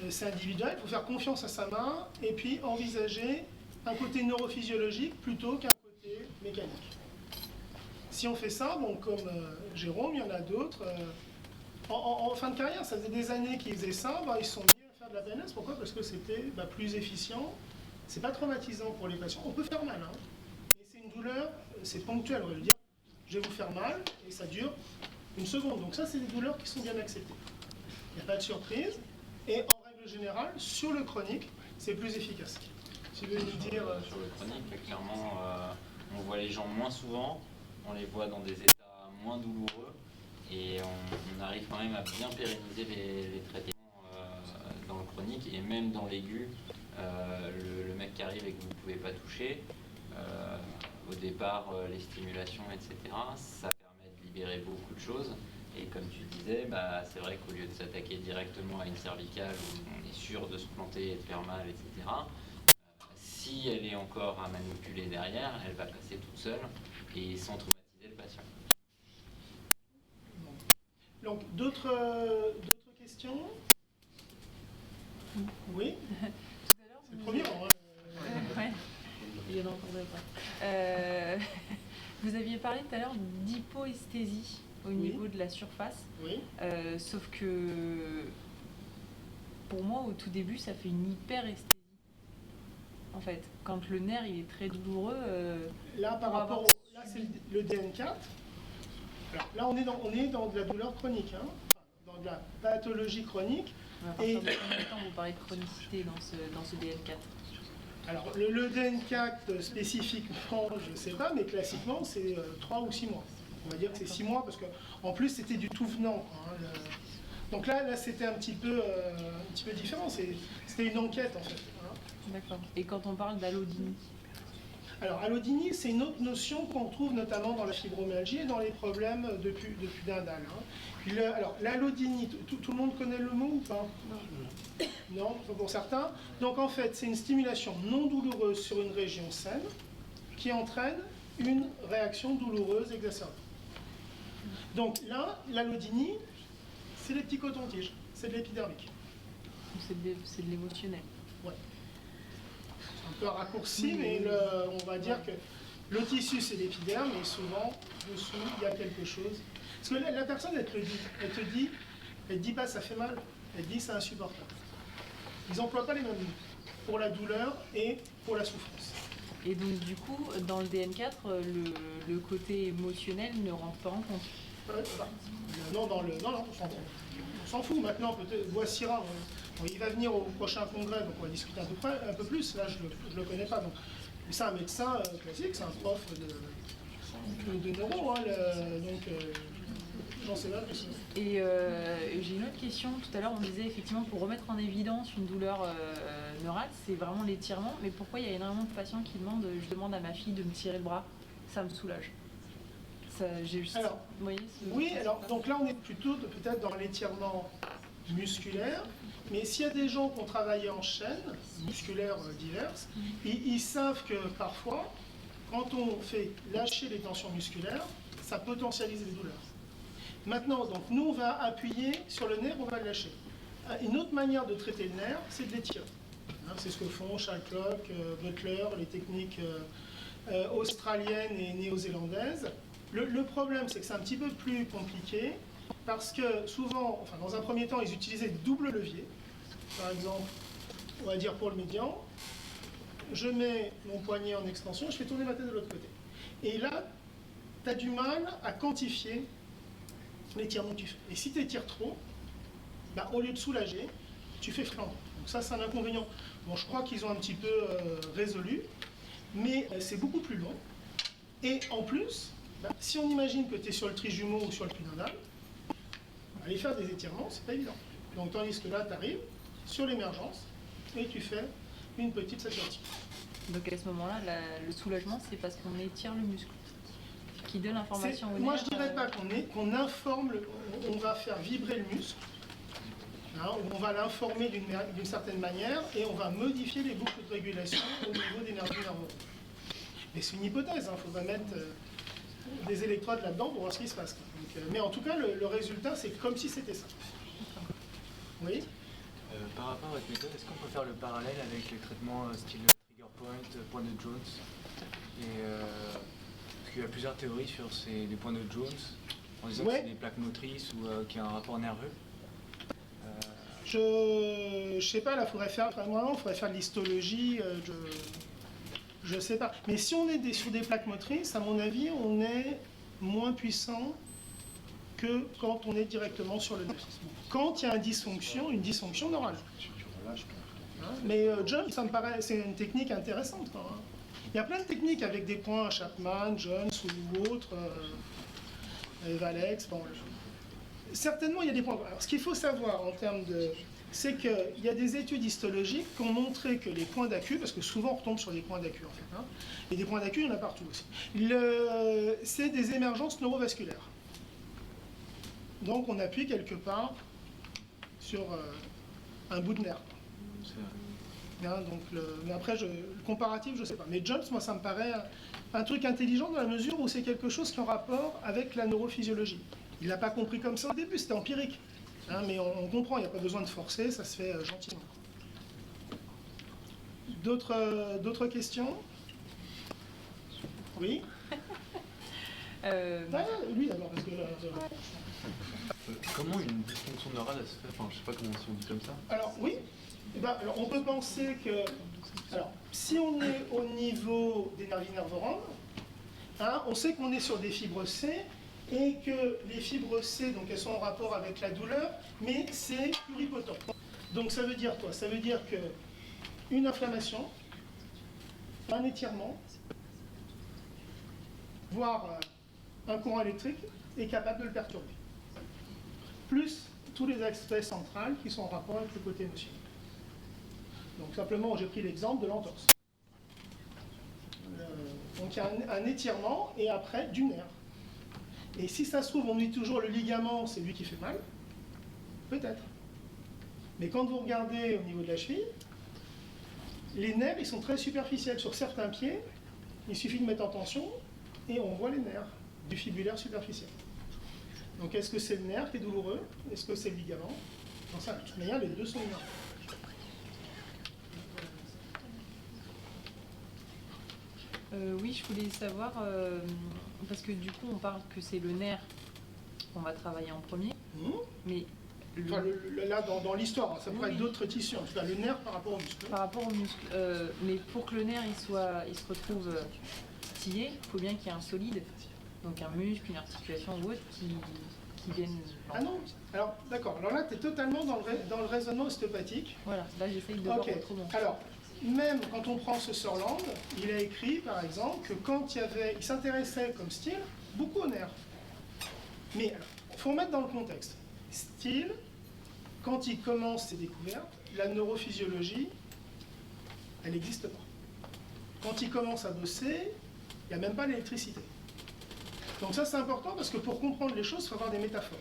c'est individuel, il faut faire confiance à sa main et puis envisager un côté neurophysiologique plutôt qu'un côté mécanique. Si on fait ça, bon, comme Jérôme, il y en a d'autres, en fin de carrière, ça faisait des années qu'ils faisaient ça, ils se sont mis à faire de la PNS. Pourquoi? Parce que c'était plus efficient, c'est pas traumatisant pour les patients. On peut faire mal, hein, mais c'est une douleur, c'est ponctuel, on va le dire. Je vais vous faire mal et ça dure une seconde. Donc ça, c'est des douleurs qui sont bien acceptées. Il n'y a pas de surprise. Et en règle générale, sur le chronique, c'est plus efficace. Tu veux nous dire... Sur le chronique, clairement, on voit les gens moins souvent, on les voit dans des états moins douloureux, et on arrive quand même à bien pérenniser les traitements dans le chronique, et même dans l'aigu, le mec qui arrive et que vous ne pouvez pas toucher, au départ, les stimulations, etc., ça permet de libérer beaucoup de choses. Et comme tu le disais, c'est vrai qu'au lieu de s'attaquer directement à une cervicale où on est sûr de se planter et de faire mal, etc., si elle est encore à manipuler derrière, elle va passer toute seule et sans traumatiser le patient. Donc, d'autres questions? Oui? Tout à l'heure, c'est le premier rang. Ouais. Il y en a encore d'autres. Vous aviez parlé tout à l'heure d'hypoesthésie. au niveau de la surface. Oui. Sauf que pour moi, au tout début, ça fait une hyperesthésie. En fait, quand le nerf il est très douloureux. Là, par rapport là, c'est le DN4. Alors, là, on est dans de la douleur chronique, hein, dans de la pathologie chronique. À partir de combien de temps vous parlez de chronicité dans ce DN4? Alors, le DN4 spécifiquement, je ne sais pas, mais classiquement, c'est 3 ou 6 mois. On va dire que c'est 6 mois parce qu'en plus, c'était du tout venant. Hein, donc là c'était un petit peu différent. C'était une enquête, en fait. Hein. D'accord. Et quand on parle d'allodynie? Alors, allodynie, c'est une autre notion qu'on trouve notamment dans la fibromyalgie et dans les problèmes de pudendal. Hein. Alors, l'allodynie, tout le monde connaît le mot ou pas? Non, pour certains. Donc, en fait, c'est une stimulation non douloureuse sur une région saine qui entraîne une réaction douloureuse exacerbée. Donc là, l'allodynie, c'est les petits cotons-tiges, c'est de l'épidermique. C'est de l'émotionnel. Ouais. Un peu raccourci, mais on va dire que le tissu c'est l'épiderme et souvent dessous il y a quelque chose. Parce que la personne elle te dit pas ça fait mal, elle dit c'est insupportable. Ils n'emploient pas les mêmes mots pour la douleur et pour la souffrance. Et donc du coup, dans le DN4, le côté émotionnel ne rentre pas en compte. Non, on s'en fout maintenant, peut-être, voici rare. Il va venir au prochain congrès, donc on va discuter un peu plus. Là, je ne le connais pas. Donc, c'est un médecin classique, c'est un prof de neuro, hein, donc j'en sais pas plus. Et j'ai une autre question. Tout à l'heure, on disait effectivement pour remettre en évidence une douleur neurale, c'est vraiment l'étirement. Mais pourquoi il y a énormément de patients qui demandent, je demande à ma fille de me tirer le bras, ça me soulage. Alors, vous voyez, oui, alors donc là on est plutôt peut-être dans l'étirement musculaire, mais s'il y a des gens qui ont travaillé en chaîne musculaires diverses, ils savent que parfois, quand on fait lâcher les tensions musculaires, ça potentialise les douleurs. Maintenant, donc nous on va appuyer sur le nerf, on va le lâcher. Une autre manière de traiter le nerf, c'est de l'étirer. Hein, c'est ce que font Shalclock, Butler, les techniques australiennes et néo-zélandaises. Le problème, c'est que c'est un petit peu plus compliqué parce que souvent, enfin dans un premier temps, ils utilisaient double levier. Par exemple, on va dire pour le médian, je mets mon poignet en extension, je fais tourner ma tête de l'autre côté. Et là, tu as du mal à quantifier l'étirement que tu fais. Et si tu étires trop, bah, au lieu de soulager, tu fais flamber. Donc ça, c'est un inconvénient. Bon, je crois qu'ils ont un petit peu résolu, mais c'est beaucoup plus long. Et en plus, si on imagine que tu es sur le trijumeau ou sur le pudendal, aller faire des étirements, c'est pas évident. Donc tandis que là, tu arrives sur l'émergence et tu fais une petite saturation. Donc à ce moment-là, le soulagement, c'est parce qu'on étire le muscle, qui donne l'information au nerf. Moi, je dirais pas qu'on informe, on va faire vibrer le muscle, hein, on va l'informer d'une certaine manière et on va modifier les boucles de régulation au niveau des nervures nerveuses. Mais c'est une hypothèse, il faudra mettre des électrodes là-dedans pour voir ce qui se passe. Donc, mais en tout cas, le résultat, c'est comme si c'était ça. Oui. Par rapport à votre méthode, est-ce qu'on peut faire le parallèle avec les traitements style trigger point, point de Jones parce qu'il y a plusieurs théories sur les points de Jones, en disant que c'est des plaques motrices ou qu'il y a un rapport nerveux. Je sais pas, là, il faudrait faire de l'histologie. Je sais pas. Mais si on est sur des plaques motrices, à mon avis, on est moins puissant que quand on est directement sur le nerf. Quand il y a une dysfonction neurale. Hein, mais Jones, ça me paraît, c'est une technique intéressante. Hein. Il y a plein de techniques avec des points Chapman, Jones ou autres, Valex. Bon, certainement, il y a des points. Alors, ce qu'il faut savoir en termes de... c'est qu'il y a des études histologiques qui ont montré que les points d'accu, parce que souvent on retombe sur les points d'accu en fait, hein, et des points d'accu, il y en a partout aussi, c'est des émergences neurovasculaires. Donc on appuie quelque part sur un bout de nerf. Hein, donc mais après, le comparatif, je ne sais pas. Mais Jones, moi, ça me paraît un truc intelligent dans la mesure où c'est quelque chose qui est en rapport avec la neurophysiologie. Il ne l'a pas compris comme ça au début, c'était empirique. Hein, mais on comprend, il n'y a pas besoin de forcer, ça se fait gentiment. D'autres questions? Oui. Lui d'abord, parce que Comment une dysfonction neurale elle se fait? Enfin, je sais pas comment si on dit comme ça. Alors oui, eh ben, alors, on peut penser que, alors, si on est au niveau des nervis nervurums, hein, on sait qu'on est sur des fibres C et que les fibres C, donc elles sont en rapport avec la douleur, mais c'est pluripotent. Donc ça veut dire quoi? Ça veut dire que une inflammation, un étirement, voire un courant électrique est capable de le perturber. Plus tous les aspects centrales qui sont en rapport avec le côté émotionnel. Donc simplement, j'ai pris l'exemple de l'entorse. Donc il y a un étirement et après du nerf. Et si ça se trouve, on dit toujours le ligament, c'est lui qui fait mal. Peut-être. Mais quand vous regardez au niveau de la cheville, les nerfs, ils sont très superficiels. Sur certains pieds, il suffit de mettre en tension et on voit les nerfs du fibulaire superficiel. Donc est-ce que c'est le nerf qui est douloureux? Est-ce que c'est le ligament? Dans ça, de toute manière, les deux sont nerfs. Oui, je voulais savoir, parce que du coup on parle que c'est le nerf qu'on va travailler en premier, mais Enfin, là, dans l'histoire, ça pourrait être d'autres tissus, en tout cas le nerf par rapport au muscle. par rapport au muscle, mais pour que le nerf il se retrouve stillé, il faut bien qu'il y ait un solide, donc un muscle, une articulation ou autre qui vienne... Ah non, alors d'accord, alors là tu es totalement dans le raisonnement ostéopathique. Voilà, là j'essaye de voir Ok, autrement. alors, même quand on prend ce Sutherland, il a écrit par exemple que quand il s'intéressait comme style beaucoup aux nerfs. Mais il faut remettre dans le contexte. Style, quand il commence ses découvertes, la neurophysiologie, elle n'existe pas. Quand il commence à bosser, il n'y a même pas l'électricité. Donc ça c'est important parce que pour comprendre les choses, il faut avoir des métaphores.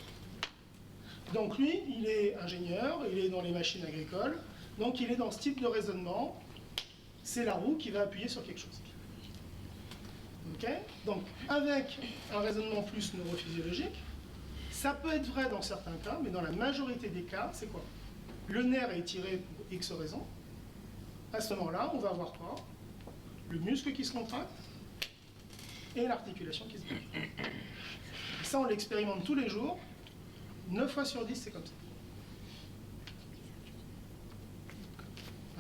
Donc lui, il est ingénieur, il est dans les machines agricoles, donc il est dans ce type de raisonnement. C'est la roue qui va appuyer sur quelque chose. Ok? Donc, avec un raisonnement plus neurophysiologique, ça peut être vrai dans certains cas, mais dans la majorité des cas, c'est quoi? Le nerf est tiré pour X raisons. À ce moment-là, on va avoir quoi? Le muscle qui se contracte et l'articulation qui se bloque. Ça, on l'expérimente tous les jours. 9 fois sur 10, c'est comme ça.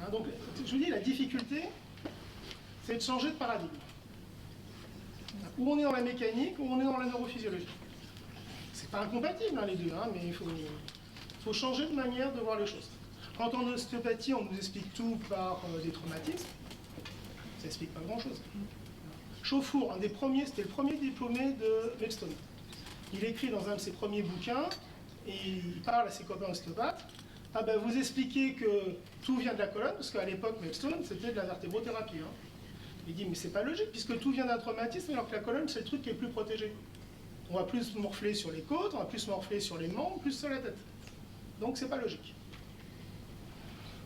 Hein, donc, je vous dis, la difficulté, c'est de changer de paradigme. Ou on est dans la mécanique, ou on est dans la neurophysiologie. C'est pas incompatible, hein, les deux, hein, mais il faut changer de manière de voir les choses. Quand en ostéopathie, on nous explique tout par des traumatismes, ça n'explique pas grand-chose. Chauffour, c'était le premier diplômé de Wellstone. Il écrit dans un de ses premiers bouquins, et il parle à ses copains ostéopathes. Ah ben vous expliquez que tout vient de la colonne, parce qu'à l'époque, Wellstone, c'était de la vertébrothérapie. Hein. Il dit, mais c'est pas logique, puisque tout vient d'un traumatisme, alors que la colonne, c'est le truc qui est le plus protégé. On va plus morfler sur les côtes, on va plus morfler sur les membres, plus sur la tête. Donc c'est pas logique.